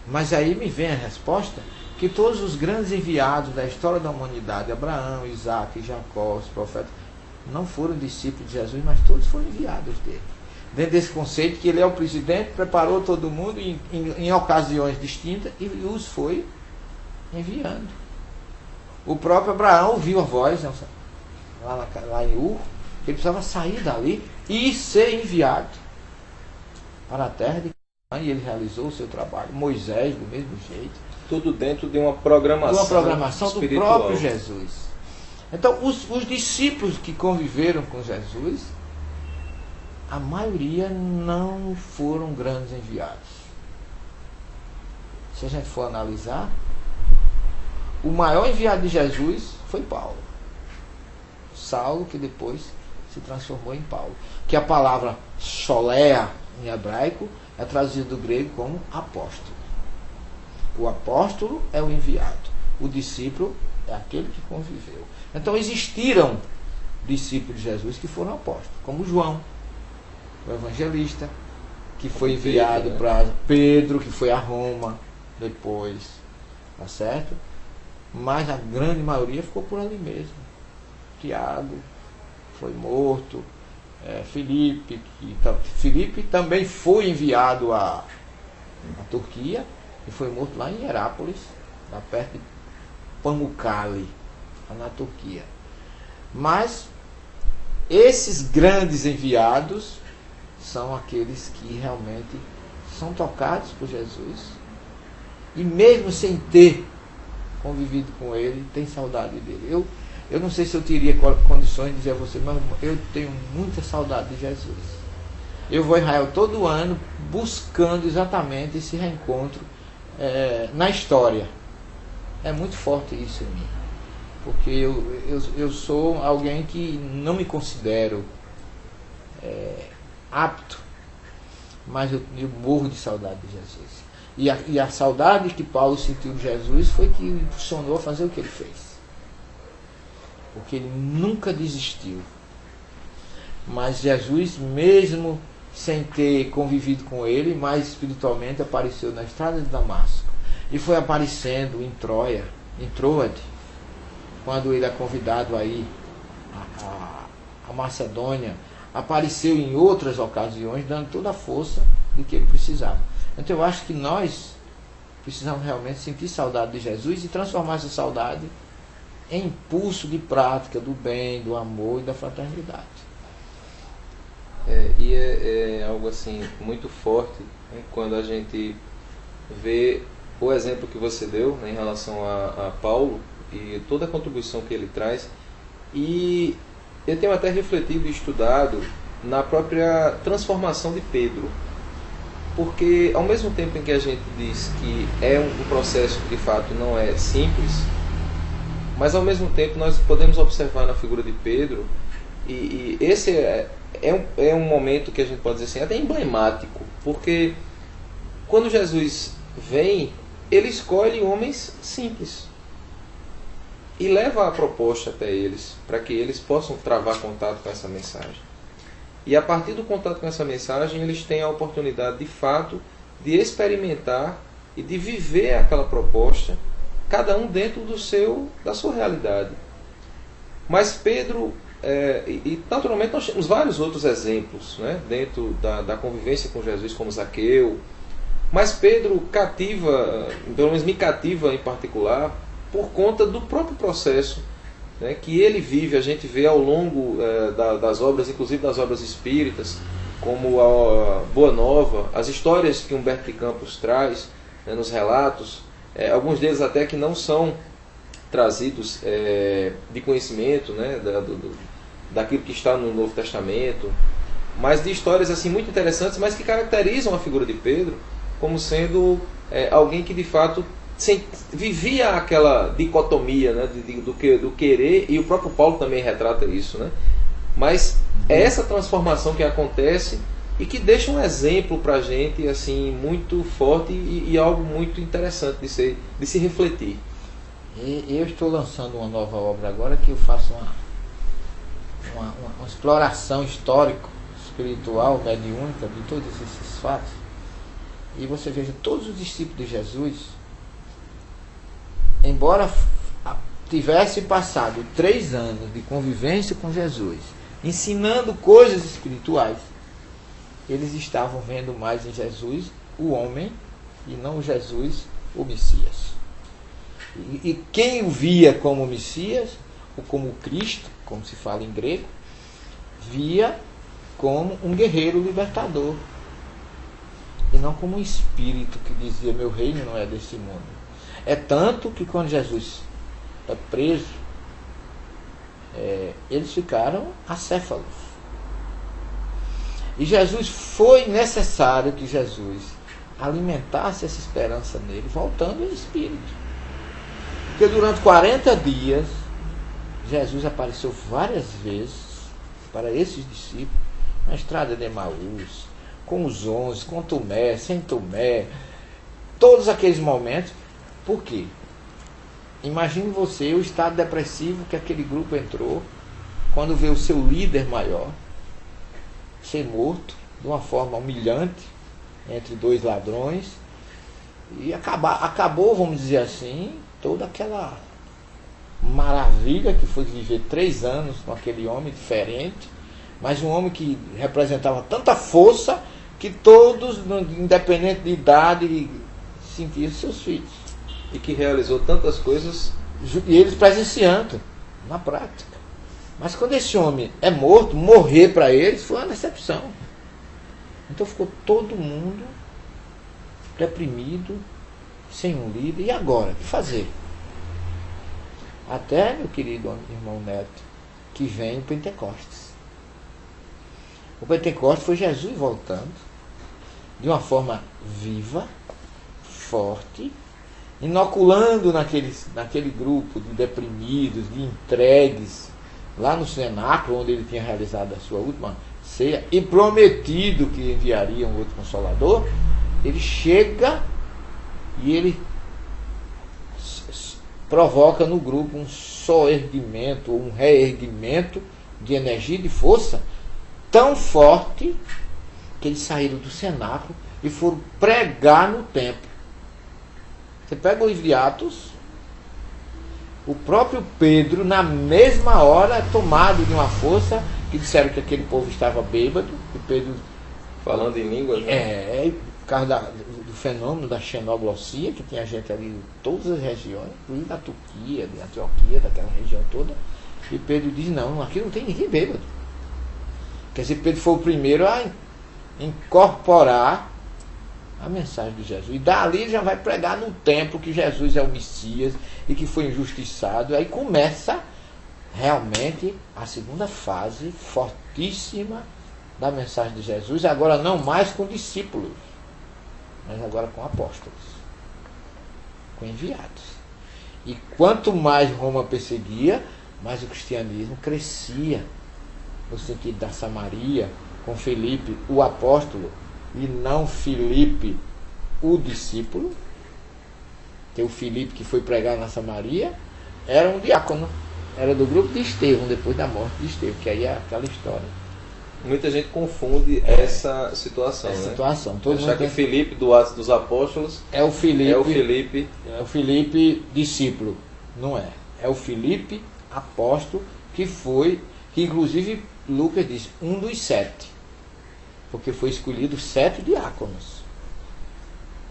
Mas aí me vem a resposta, que todos os grandes enviados da história da humanidade, Abraão, Isaac, Jacó, os profetas, não foram discípulos de Jesus, mas todos foram enviados dele. Dentro desse conceito que ele é o presidente, preparou todo mundo em ocasiões distintas e os foi enviando. O próprio Abraão ouviu a voz lá em Ur, que ele precisava sair dali e ser enviado para a terra de Canaã, e ele realizou o seu trabalho. Moisés, do mesmo jeito. Tudo dentro de uma programação espiritual do próprio Jesus. Então, os discípulos que conviveram com Jesus, a maioria não foram grandes enviados. Se a gente for analisar, o maior enviado de Jesus foi Paulo. Saulo, que depois se transformou em Paulo. Que a palavra soléa, em hebraico, é traduzida do grego como apóstolo. O apóstolo é o enviado. O discípulo é aquele que conviveu. Então existiram discípulos de Jesus que foram apóstolos, como João, o evangelista, que foi enviado para Pedro, que foi a Roma depois, tá certo? Mas a grande maioria ficou por ali mesmo. Tiago foi morto, Filipe também foi enviado à Turquia e foi morto lá em Herápolis, lá perto de Pamukkale, na Turquia. Mas esses grandes enviados são aqueles que realmente são tocados por Jesus e mesmo sem ter convivido com ele, tem saudade dele. Eu não sei se eu teria condições de dizer a você, mas eu tenho muita saudade de Jesus. Eu vou a Israel todo ano buscando exatamente esse reencontro na história. É muito forte isso em mim. Porque eu sou alguém que não me considero apto, mas eu morro de saudade de Jesus. E a saudade que Paulo sentiu de Jesus foi que o impulsionou a fazer o que ele fez. Porque ele nunca desistiu. Mas Jesus, mesmo sem ter convivido com ele, mais espiritualmente apareceu na estrada de Damasco. E foi aparecendo em Troade, quando ele é convidado a ir a Macedônia, apareceu em outras ocasiões, dando toda a força de que ele precisava. Então eu acho que nós precisamos realmente sentir saudade de Jesus e transformar essa saudade em impulso de prática do bem, do amor e da fraternidade. É algo assim muito forte, né, quando a gente vê o exemplo que você deu, né, em relação a Paulo e toda a contribuição que ele traz. E eu tenho até refletido e estudado na própria transformação de Pedro. Porque ao mesmo tempo em que a gente diz que é um processo que de fato não é simples, mas ao mesmo tempo nós podemos observar na figura de Pedro, e esse é um momento que a gente pode dizer assim, até emblemático, porque quando Jesus vem, ele escolhe homens simples e leva a proposta até eles, para que eles possam travar contato com essa mensagem. E a partir do contato com essa mensagem, eles têm a oportunidade de fato de experimentar e de viver aquela proposta, cada um dentro da sua realidade. Mas Pedro, e naturalmente nós temos vários outros exemplos, né, dentro da convivência com Jesus, como Zaqueu, mas Pedro cativa, pelo menos me cativa em particular, por conta do próprio processo, né, que ele vive. A gente vê ao longo das obras, inclusive das obras espíritas, como a Boa Nova, as histórias que Humberto de Campos traz, né, nos relatos, alguns deles até que não são trazidos de conhecimento, né, daquilo que está no Novo Testamento, mas de histórias assim muito interessantes, mas que caracterizam a figura de Pedro como sendo alguém que de fato vivia aquela dicotomia, né, do querer, e o próprio Paulo também retrata isso, né? Mas é essa transformação que acontece e que deixa um exemplo para a gente assim, muito forte e algo muito interessante de se refletir. E eu estou lançando uma nova obra agora, que eu faço uma exploração histórico, espiritual, mediúnica de todos esses fatos. E você veja, todos os discípulos de Jesus, embora tivesse passado 3 anos de convivência com Jesus, ensinando coisas espirituais, eles estavam vendo mais em Jesus o homem e não Jesus o Messias. E quem o via como Messias, ou como Cristo, como se fala em grego, via como um guerreiro libertador, e não como um espírito que dizia: meu reino não é desse mundo. É tanto que quando Jesus é preso, eles ficaram acéfalos. E Jesus, foi necessário que Jesus alimentasse essa esperança nele, voltando em espírito. Porque durante 40 dias, Jesus apareceu várias vezes para esses discípulos, na estrada de Emaús, com os 11, com Tomé, sem Tomé, todos aqueles momentos. Por quê? Imagine você o estado depressivo que aquele grupo entrou quando vê o seu líder maior ser morto de uma forma humilhante entre 2 ladrões, e acabou, vamos dizer assim, toda aquela maravilha que foi viver 3 anos com aquele homem diferente, mas um homem que representava tanta força que todos, independente de idade, sentiam seus filhos. E que realizou tantas coisas. E eles presenciando, na prática. Mas quando esse homem é morto, morrer para eles foi uma decepção. Então ficou todo mundo deprimido, sem um líder. E agora? O que fazer? Até, meu querido irmão Neto, que vem o Pentecostes. O Pentecostes foi Jesus voltando de uma forma viva, forte, inoculando naquele grupo de deprimidos, de entregues, lá no cenáculo onde ele tinha realizado a sua última ceia e prometido que enviaria um outro Consolador. Ele chega e ele provoca no grupo um soerguimento, um reerguimento de energia e de força tão forte que eles saíram do cenáculo e foram pregar no templo. Você pega o livro de Atos, o próprio Pedro, na mesma hora, tomado de uma força, que disseram que aquele povo estava bêbado, e Pedro, falando em línguas, né? Por causa do fenômeno da xenoglossia, que tinha gente ali de todas as regiões, inclusive da Turquia, de Antioquia, daquela região toda, e Pedro diz: não, aqui não tem ninguém bêbado. Quer dizer, Pedro foi o primeiro a incorporar a mensagem de Jesus. E dali ele já vai pregar no templo que Jesus é o Messias e que foi injustiçado. Aí começa realmente a segunda fase fortíssima da mensagem de Jesus, agora não mais com discípulos, mas agora com apóstolos, com enviados. E quanto mais Roma perseguia, mais o cristianismo crescia, no sentido da Samaria, com Filipe, o apóstolo, e não Filipe, o discípulo. Que o Filipe, que foi pregar na Samaria, era um diácono, era do grupo de Estevão, depois da morte de Estevão, que aí é aquela história. Muita gente confunde essa situação, essa né? situação. Todo achar que Filipe do Atos dos Apóstolos é o Filipe, é o Filipe discípulo. Não é. É o Filipe apóstolo, que inclusive Lucas diz, um dos 7. Porque foi escolhido 7 diáconos.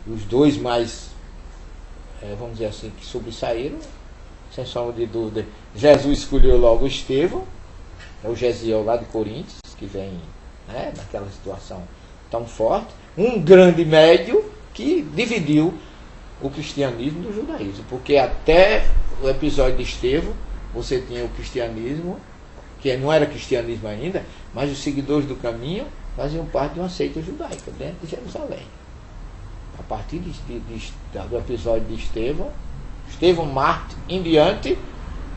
Os 2 mais, vamos dizer assim, que sobressaíram, sem sombra de dúvida. Jesus escolheu logo Estevão, é o Gesiel lá de Coríntios, que vem, né, naquela situação tão forte. Um grande médio que dividiu o cristianismo do judaísmo, porque até o episódio de Estevão você tinha o cristianismo, que não era cristianismo ainda, mas os seguidores do caminho faziam parte de uma seita judaica dentro de Jerusalém. A partir do episódio de Estevão Mártir em diante,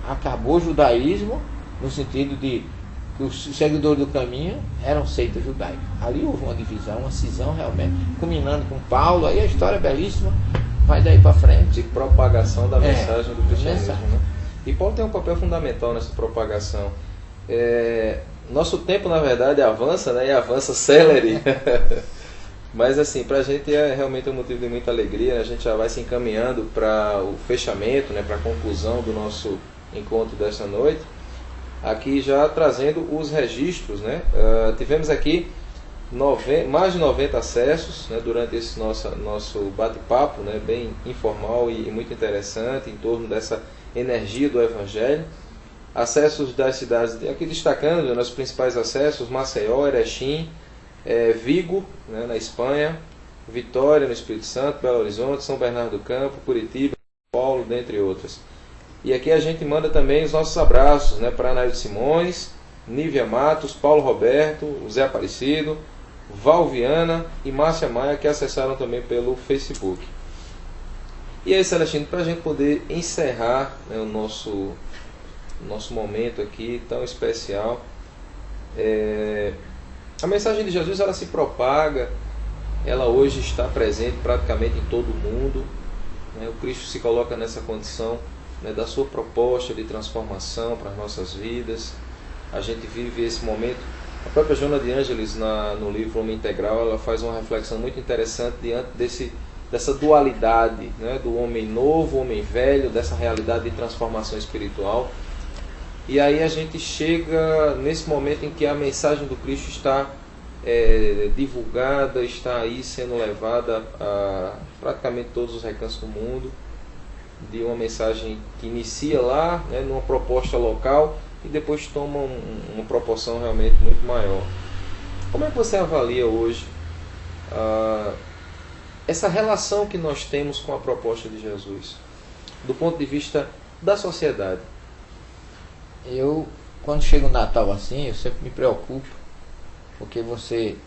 acabou o judaísmo, no sentido de que os seguidores do caminho eram seita judaica. Ali houve uma divisão, uma cisão realmente, culminando com Paulo, aí a história é belíssima, vai daí para frente. De propagação da mensagem do cristianismo. Né? E Paulo tem um papel fundamental nessa propagação. Nosso tempo, na verdade, avança, né? E avança célere. Mas assim, para a gente é realmente um motivo de muita alegria, né? A gente já vai se encaminhando para o fechamento, né? Para a conclusão do nosso encontro desta noite. Aqui já trazendo os registros, né? Tivemos aqui mais de 90 acessos, né? Durante esse nosso bate-papo, né? Bem informal e muito interessante, em torno dessa energia do Evangelho. Acessos das cidades, aqui destacando, né, os principais acessos: Maceió, Erechim, Vigo, né, na Espanha, Vitória, no Espírito Santo, Belo Horizonte, São Bernardo do Campo, Curitiba, São Paulo, dentre outras. E aqui a gente manda também os nossos abraços, né, para Anaíldo Simões, Nívia Matos, Paulo Roberto, Zé Aparecido, Valviana e Márcia Maia, que acessaram também pelo Facebook. E aí, Celestino, para a gente poder encerrar, né, o nosso momento aqui tão especial, a mensagem de Jesus, ela se propaga, ela hoje está presente praticamente em todo o mundo, né? O Cristo se coloca nessa condição, né, da sua proposta de transformação para as nossas vidas. A gente vive esse momento. A própria Joana de Ângeles, no livro Homem Integral, ela faz uma reflexão muito interessante diante dessa dualidade, né, do homem novo, homem velho, dessa realidade de transformação espiritual. E aí a gente chega nesse momento em que a mensagem do Cristo está divulgada, está aí sendo levada a praticamente todos os recantos do mundo, de uma mensagem que inicia lá, né, numa proposta local e depois toma uma proporção realmente muito maior. Como é que você avalia hoje essa relação que nós temos com a proposta de Jesus, do ponto de vista da sociedade? Eu, quando chega o Natal assim, eu sempre me preocupo, porque você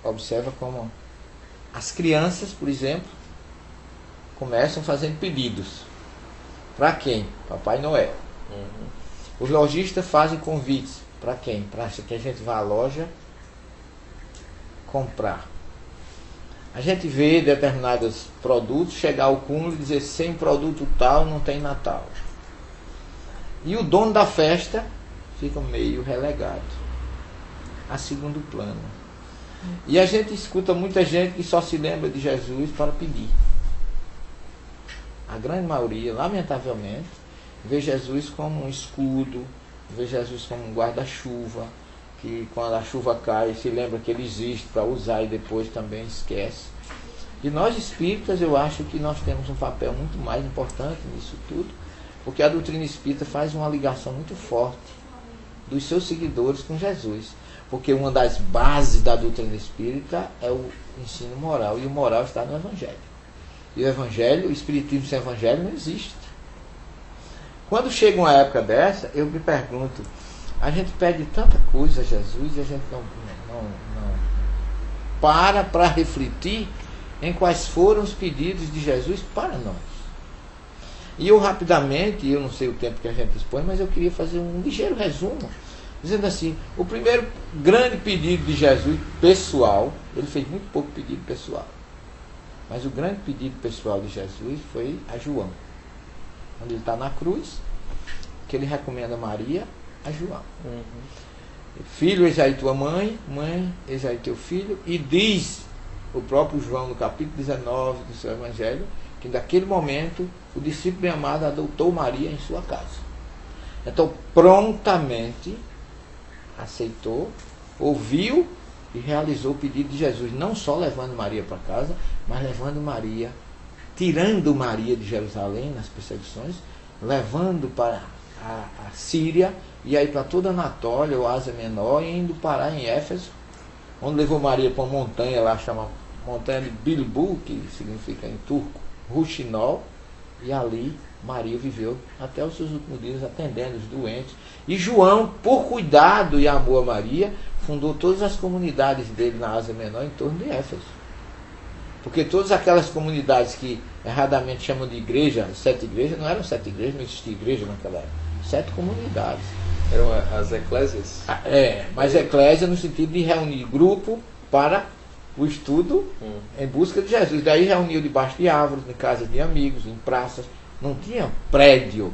observa como as crianças, por exemplo, começam fazendo pedidos. Para quem? Papai Noel. Os lojistas fazem convites. Para quem? Para que a gente vá à loja comprar. A gente vê determinados produtos chegar ao cúmulo e dizer: sem produto tal não tem Natal. E o dono da festa fica meio relegado a segundo plano. E a gente escuta muita gente que só se lembra de Jesus para pedir. A grande maioria, lamentavelmente, vê Jesus como um escudo, vê Jesus como um guarda-chuva, que quando a chuva cai se lembra que ele existe para usar e depois também esquece. E nós espíritas, eu acho que nós temos um papel muito mais importante nisso tudo, porque a doutrina espírita faz uma ligação muito forte dos seus seguidores com Jesus. Porque uma das bases da doutrina espírita é o ensino moral, e o moral está no Evangelho. E o Evangelho, o Espiritismo sem Evangelho não existe. Quando chega uma época dessa, eu me pergunto, a gente pede tanta coisa a Jesus e a gente não para refletir em quais foram os pedidos de Jesus para nós. E eu rapidamente, eu não sei o tempo que a gente dispõe, mas eu queria fazer um ligeiro resumo, dizendo assim: o primeiro grande pedido de Jesus pessoal, ele fez muito pouco pedido pessoal, mas o grande pedido pessoal de Jesus foi a João, quando ele está na cruz, que ele recomenda Maria a João. Filho, eis aí tua mãe, mãe, eis aí teu filho. E diz o próprio João no capítulo 19 do seu Evangelho, que naquele momento o discípulo bem amado adotou Maria em sua casa. Então prontamente aceitou, ouviu e realizou o pedido de Jesus, não só levando Maria para casa, mas levando Maria, tirando Maria de Jerusalém nas perseguições, levando para a Síria, e aí para toda a Anatólia, ou Ásia Menor, e indo parar em Éfeso, onde levou Maria para uma montanha lá chamada Montanha de Bilbu, que significa em turco Ruxinol, e ali Maria viveu até os seus últimos dias atendendo os doentes. E João, por cuidado e amor a Maria, fundou todas as comunidades dele na Ásia Menor em torno de Éfeso. Porque todas aquelas comunidades que erradamente chamam de igreja, 7 igrejas, não eram 7 igrejas, não existia igreja naquela época. 7 comunidades. Eram as eclésias? Mas eclésia no sentido de reunir grupo para o estudo em busca de Jesus. Daí reuniu debaixo de árvores, em casas de amigos, em praças. Não tinha prédio.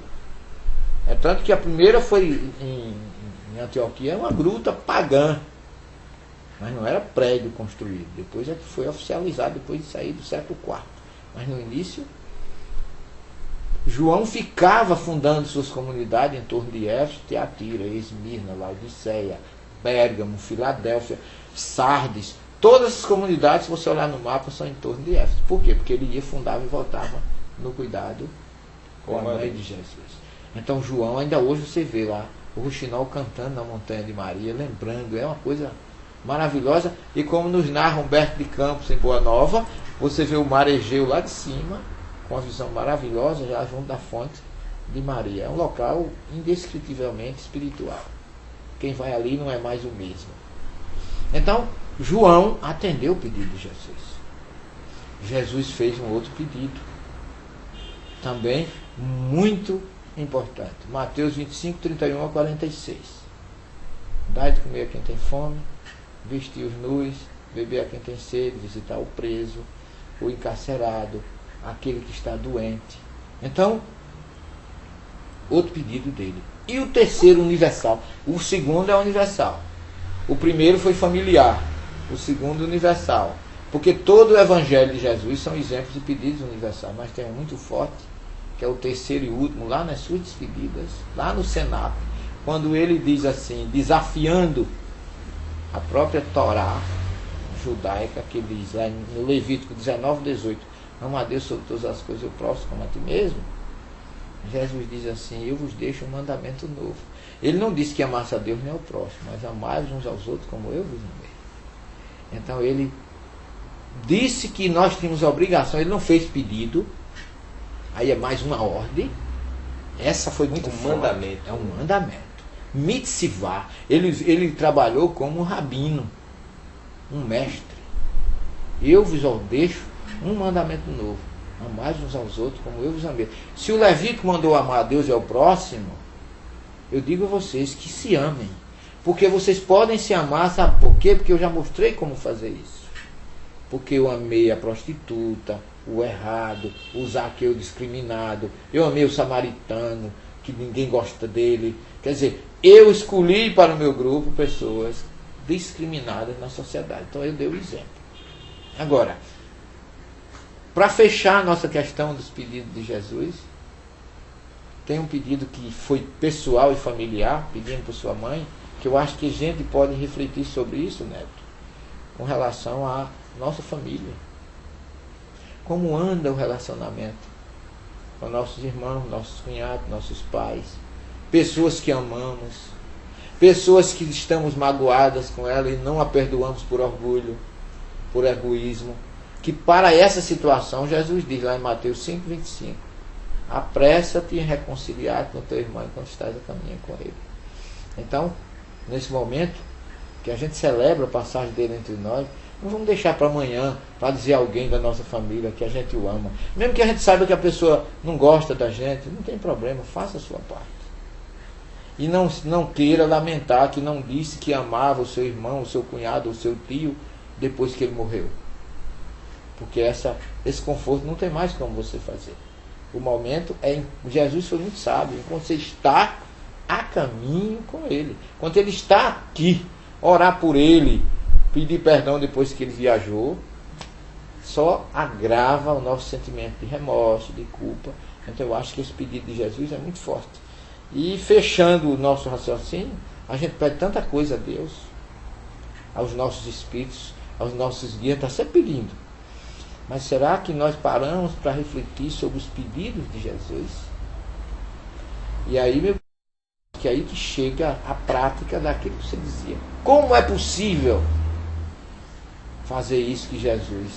É tanto que a primeira foi em Antioquia, uma gruta pagã. Mas não era prédio construído. Depois é que foi oficializado, depois de sair do século IV. Mas no início, João ficava fundando suas comunidades em torno de Éfeso, Tiatira, Esmirna, Laodiceia, Pérgamo, Filadélfia, Sardes. Todas as comunidades, se você olhar no mapa, são em torno de Éfeso. Por quê? Porque ele ia, fundava e voltava no cuidado com a mãe de Jesus. Então João, ainda hoje você vê lá o Ruxinol cantando na Montanha de Maria, lembrando, é uma coisa maravilhosa. E como nos narra Humberto de Campos em Boa Nova, você vê o mar Egeu lá de cima, com uma visão maravilhosa, já junto da fonte de Maria. É um local indescritivelmente espiritual. Quem vai ali não é mais o mesmo. Então, João atendeu o pedido de Jesus. Jesus fez um outro pedido, também muito importante. Mateus 25, 31 a 46. Dai de comer a quem tem fome, vestir os nus, beber a quem tem sede, visitar o preso, o encarcerado, aquele que está doente. Então, outro pedido dele. E o terceiro, universal. O segundo é universal. O primeiro foi familiar. O segundo, universal. Porque todo o Evangelho de Jesus são exemplos de pedidos universais. Mas tem um muito forte, que é o terceiro e último, lá nas suas despedidas, lá no Cenáculo, quando ele diz assim, desafiando a própria Torá judaica, que diz lá no Levítico 19, 18, ama a Deus sobre todas as coisas e o próximo como a ti mesmo. Jesus diz assim, eu vos deixo um mandamento novo. Ele não disse que amasse a Deus nem ao próximo, mas amai-vos uns aos outros como eu vos amei. Então ele disse que nós tínhamos a obrigação, ele não fez pedido, aí é mais uma ordem. Essa foi muito forte. Mandamento. É um mandamento. Mitzvah. Ele trabalhou como um rabino, um mestre. Eu vos deixo um mandamento novo. Amai uns aos outros como eu vos amei. Se o Levítico mandou amar a Deus e ao próximo, eu digo a vocês que se amem. Porque vocês podem se amar, sabe por quê? Porque eu já mostrei como fazer isso. Porque eu amei a prostituta, o errado, o Zaqueu discriminado. Eu amei o samaritano, que ninguém gosta dele. Quer dizer, eu escolhi para o meu grupo pessoas discriminadas na sociedade. Então eu dei o exemplo. Agora, para fechar a nossa questão dos pedidos de Jesus, tem um pedido que foi pessoal e familiar, pedindo para sua mãe, que eu acho que a gente pode refletir sobre isso, Neto, com relação à nossa família. Como anda o relacionamento com nossos irmãos, nossos cunhados, nossos pais, pessoas que amamos, pessoas que estamos magoadas com ela e não a perdoamos por orgulho, por egoísmo, que para essa situação, Jesus diz lá em Mateus 5,25, apressa-te em reconciliar com teu irmão enquanto estás a caminhar com ele. Então, nesse momento que a gente celebra a passagem dele entre nós, não vamos deixar para amanhã, para dizer a alguém da nossa família que a gente o ama. Mesmo que a gente saiba que a pessoa não gosta da gente, não tem problema, faça a sua parte. E não queira lamentar que não disse que amava o seu irmão, o seu cunhado, o seu tio, depois que ele morreu. Porque esse conforto não tem mais como você fazer. O momento Jesus foi muito sábio, enquanto você está a caminho com ele. Quando ele está aqui, orar por ele, pedir perdão depois que ele viajou, só agrava o nosso sentimento de remorso, de culpa. Então eu acho que esse pedido de Jesus é muito forte. E fechando o nosso raciocínio, a gente pede tanta coisa a Deus, aos nossos espíritos, aos nossos guias, está sempre pedindo. Mas será que nós paramos para refletir sobre os pedidos de Jesus? E aí, que aí que chega a prática daquilo que você dizia. Como é possível fazer isso que Jesus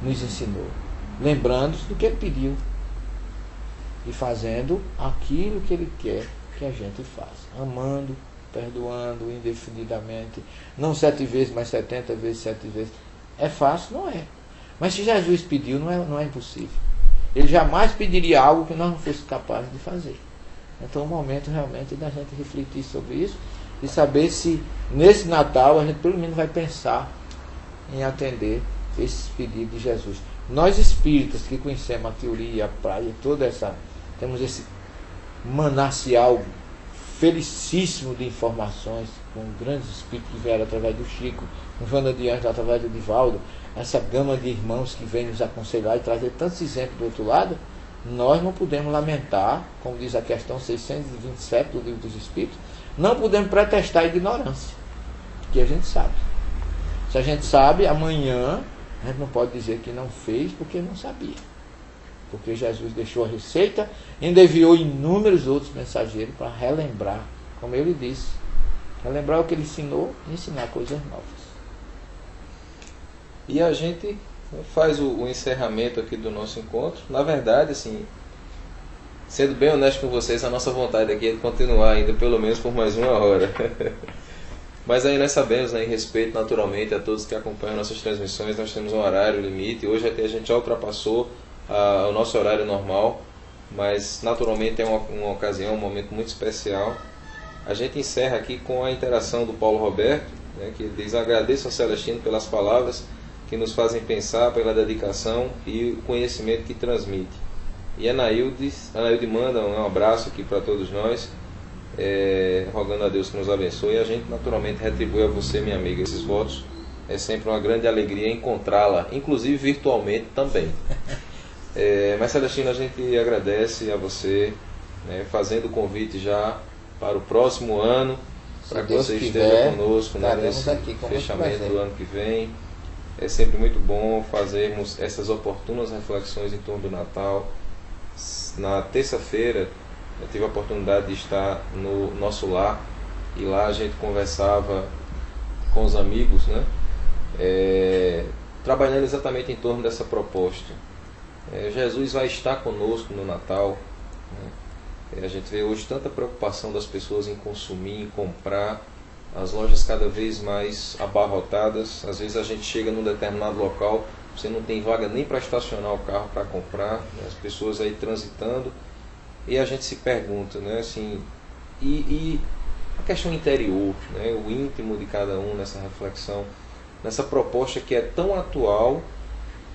nos ensinou? lembrando-se do que ele pediu e fazendo aquilo que ele quer que a gente faça, amando, perdoando indefinidamente, não 7 vezes, mas 70 vezes, 7 vezes. É fácil? Não é. Mas se Jesus pediu, não é impossível. Ele jamais pediria algo que nós não fôssemos capazes de fazer. Então é o momento realmente da gente refletir sobre isso e saber se nesse Natal a gente pelo menos vai pensar em atender esses pedidos de Jesus. Nós espíritas que conhecemos a teoria, a praia, toda essa, temos esse manancial felicíssimo de informações, com grandes espíritos que vieram através do Chico, com Joana de Anjos através do Divaldo, essa gama de irmãos que vem nos aconselhar e trazer tantos exemplos do outro lado, nós não podemos lamentar, como diz a questão 627 do Livro dos Espíritos, não podemos pretextar a ignorância, porque a gente sabe. Se a gente sabe, amanhã a gente não pode dizer que não fez porque não sabia. Porque Jesus deixou a receita e ainda enviou inúmeros outros mensageiros para relembrar, como ele disse, relembrar o que ele ensinou e ensinar coisas novas. E a gente faz o encerramento aqui do nosso encontro. Na verdade, assim, sendo bem honesto com vocês, a nossa vontade aqui é de continuar ainda pelo menos por mais 1 hora. Mas aí nós sabemos, né, em respeito naturalmente a todos que acompanham nossas transmissões, nós temos um horário limite. Hoje até a gente já ultrapassou o nosso horário normal, mas naturalmente é uma ocasião, um momento muito especial. A gente encerra aqui com a interação do Paulo Roberto, né, que diz: agradeço ao Celestino pelas palavras que nos fazem pensar, pela dedicação e o conhecimento que transmite. E a Anailde manda um abraço aqui para todos nós, rogando a Deus que nos abençoe. E a gente naturalmente retribui a você, minha amiga, esses votos. É sempre uma grande alegria encontrá-la, inclusive virtualmente também. Mas Celestino, a gente agradece a você, né, fazendo o convite já para o próximo ano, para que você esteja conosco, né, nesse fechamento do ano que vem. É sempre muito bom fazermos essas oportunas reflexões em torno do Natal. Na terça-feira eu tive a oportunidade de estar no nosso lar, e lá a gente conversava com os amigos, né, trabalhando exatamente em torno dessa proposta. Jesus vai estar conosco no Natal, né? A gente vê hoje tanta preocupação das pessoas em consumir, em comprar, as lojas cada vez mais abarrotadas. Às vezes a gente chega num determinado local, você não tem vaga nem para estacionar o carro para comprar, né? As pessoas aí transitando, e a gente se pergunta, né, assim, e a questão interior, né, o íntimo de cada um nessa reflexão, nessa proposta que é tão atual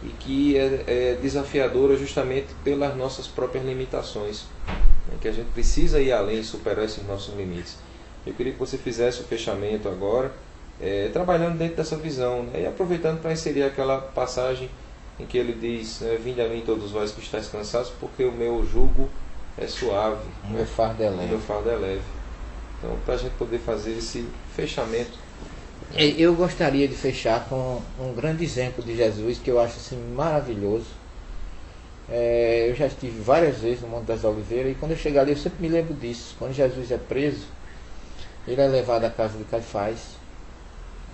e que é desafiadora justamente pelas nossas próprias limitações, né, que a gente precisa ir além e superar esses nossos limites. Eu queria que você fizesse o fechamento agora, trabalhando dentro dessa visão, né, e aproveitando para inserir aquela passagem em que ele diz, né, vinde a mim todos vós que estáis cansados, porque o meu jugo é suave, o meu fardo é leve. O meu fardo é leve. Então, para a gente poder fazer esse fechamento. Eu gostaria de fechar com um grande exemplo de Jesus que eu acho assim maravilhoso. Eu já estive várias vezes no Monte das Oliveiras, e quando eu chegar ali eu sempre me lembro disso. Quando Jesus é preso, ele é levado à casa de Caifás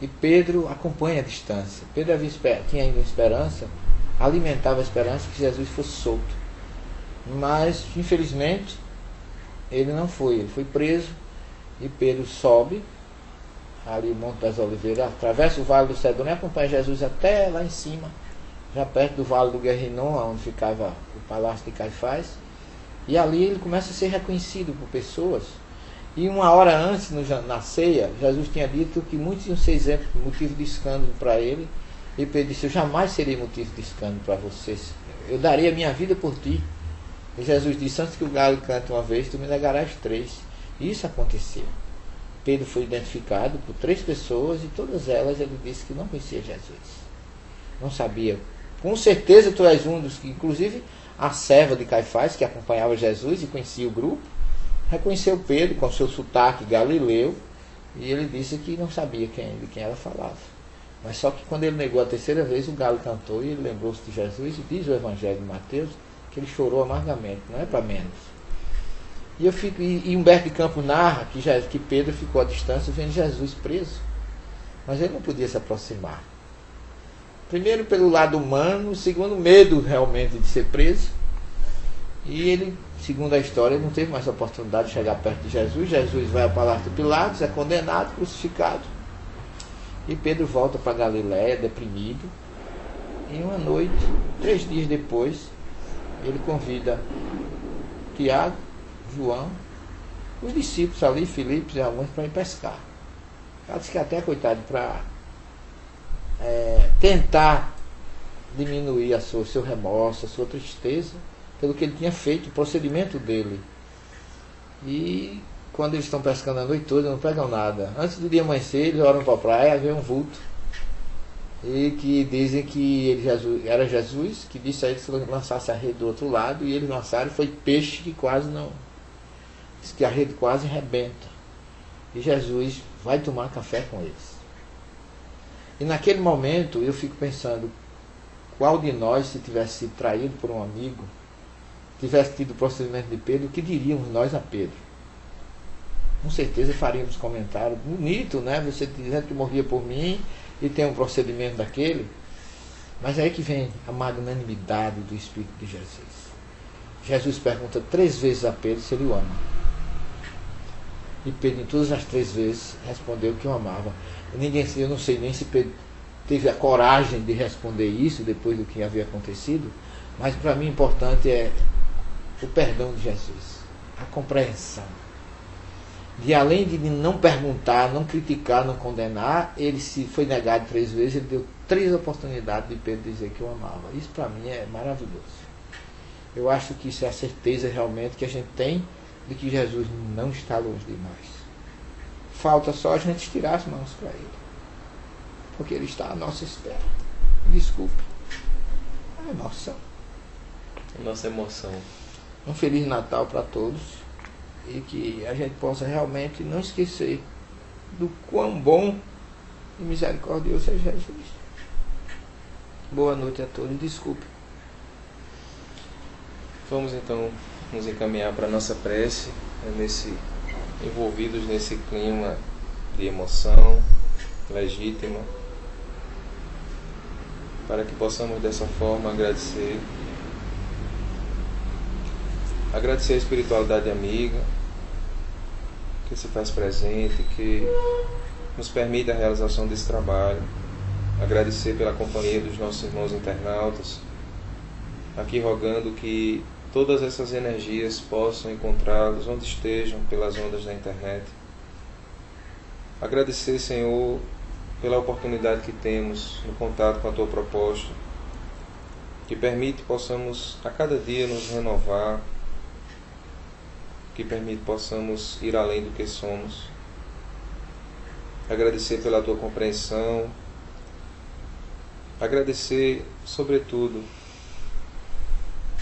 e Pedro acompanha a distância. Pedro tinha ainda esperança, alimentava a esperança que Jesus fosse solto, mas infelizmente ele não foi. Ele foi preso e Pedro sobe ali o Monte das Oliveiras, atravessa o Vale do Cedron e acompanha Jesus até lá em cima, já perto do Vale do Guerrinon, onde ficava o palácio de Caifás. E ali ele começa a ser reconhecido por pessoas. E 1 hora antes, na ceia, Jesus tinha dito que muitos iam ser exemplo, motivo de escândalo para ele. E Pedro disse: eu jamais serei motivo de escândalo para vocês, eu darei a minha vida por ti. E Jesus disse: antes que o galo cante uma vez, tu me negarás 3. E isso aconteceu. Pedro foi identificado por 3 pessoas, e todas elas ele disse que não conhecia Jesus, não sabia. Com certeza tu és um dos que, inclusive a serva de Caifás, que acompanhava Jesus e conhecia o grupo, reconheceu Pedro com seu sotaque galileu, e ele disse que não sabia de quem ela falava. Mas só que quando ele negou a 3ª vez, o galo cantou, e ele lembrou-se de Jesus, e diz o Evangelho de Mateus que ele chorou amargamente, não é para menos. E Humberto de Campos narra que Pedro ficou à distância vendo Jesus preso, mas ele não podia se aproximar. Primeiro pelo lado humano, segundo medo realmente de ser preso. E ele, segundo a história, não teve mais a oportunidade de chegar perto de Jesus. Jesus vai ao Palácio de Pilatos, é condenado, crucificado. E Pedro volta para Galiléia, deprimido. E uma noite, 3 dias depois, ele convida Tiago, João, os discípulos ali, Filipe e alguns, para ir pescar. Ela disse que até, coitado, para tentar diminuir seu remorso, a sua tristeza, pelo que ele tinha feito, o procedimento dele. E quando eles estão pescando a noite toda, não pegam nada. Antes do dia amanhecer, eles olham para a praia, vê um vulto. E que dizem que era Jesus, que disse a eles que lançasse a rede do outro lado, e eles lançaram, e foi peixe que quase não... Diz que a rede quase rebenta. E Jesus vai tomar café com eles. E naquele momento eu fico pensando, qual de nós, se tivesse sido traído por um amigo, tivesse tido o procedimento de Pedro, o que diríamos nós a Pedro? Com certeza faríamos comentário bonito, né? Você dizendo que morria por mim e tem um procedimento daquele. Mas é aí que vem a magnanimidade do Espírito de Jesus. Jesus pergunta 3 vezes a Pedro se ele o ama. E Pedro, em todas as 3 vezes, respondeu que o amava. Eu não sei nem se Pedro teve a coragem de responder isso depois do que havia acontecido, mas para mim o importante é o perdão de Jesus, a compreensão. De além de não perguntar, não criticar, não condenar, ele se foi negado 3 vezes, ele deu 3 oportunidades de Pedro dizer que o amava. Isso para mim é maravilhoso. Eu acho que isso é a certeza realmente que a gente tem de que Jesus não está longe de nós. Falta só a gente estirar as mãos para ele, porque ele está à nossa espera. Desculpe a emoção. Nossa emoção. Um Feliz Natal para todos, e que a gente possa realmente não esquecer do quão bom e misericordioso é Jesus. Boa noite a todos, desculpe. Vamos então nos encaminhar para a nossa prece, envolvidos nesse clima de emoção legítima, para que possamos dessa forma agradecer a espiritualidade amiga que se faz presente, que nos permite a realização desse trabalho, agradecer pela companhia dos nossos irmãos internautas, aqui rogando que todas essas energias possam encontrá-los onde estejam pelas ondas da internet. Agradecer, Senhor, pela oportunidade que temos no contato com a Tua proposta, que permite que possamos a cada dia nos renovar, que permite que possamos ir além do que somos. Agradecer pela Tua compreensão, agradecer, sobretudo,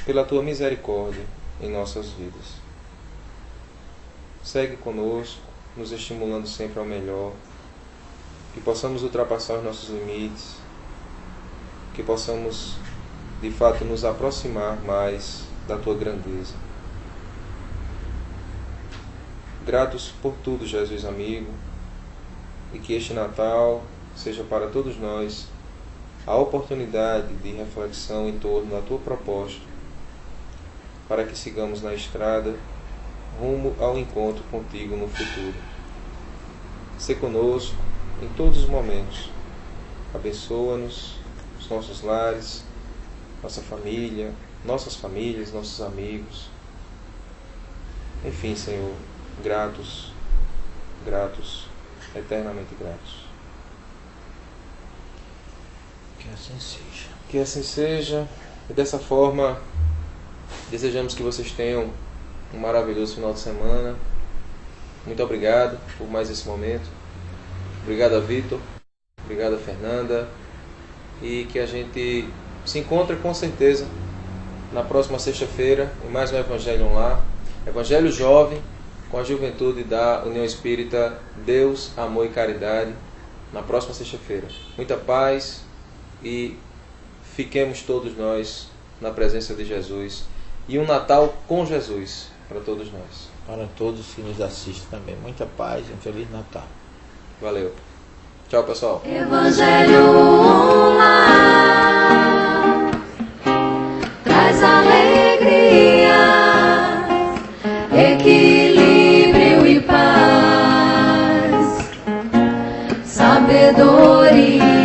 pela Tua misericórdia em nossas vidas. Segue conosco, nos estimulando sempre ao melhor, que possamos ultrapassar os nossos limites, que possamos, de fato, nos aproximar mais da Tua grandeza. Gratos por tudo, Jesus amigo, e que este Natal seja para todos nós a oportunidade de reflexão em torno da Tua proposta, para que sigamos na estrada rumo ao encontro contigo no futuro. Sê conosco em todos os momentos. Abençoa-nos, os nossos lares, nossa família, nossas famílias, nossos amigos. Enfim, Senhor, gratos, eternamente gratos. Que assim seja. Que assim seja. E dessa forma, desejamos que vocês tenham um maravilhoso final de semana. Muito obrigado por mais esse momento. Obrigado a Vitor. Obrigado a Fernanda. E que a gente se encontre com certeza na próxima sexta-feira em mais um Evangelho Lá. Evangelho Jovem, com a juventude da União Espírita Deus, Amor e Caridade, na próxima sexta-feira. Muita paz e fiquemos todos nós na presença de Jesus. E um Natal com Jesus para todos nós. Para todos que nos assistem também. Muita paz e um Feliz Natal. Valeu. Tchau, pessoal. Evangelho Online. sofredores.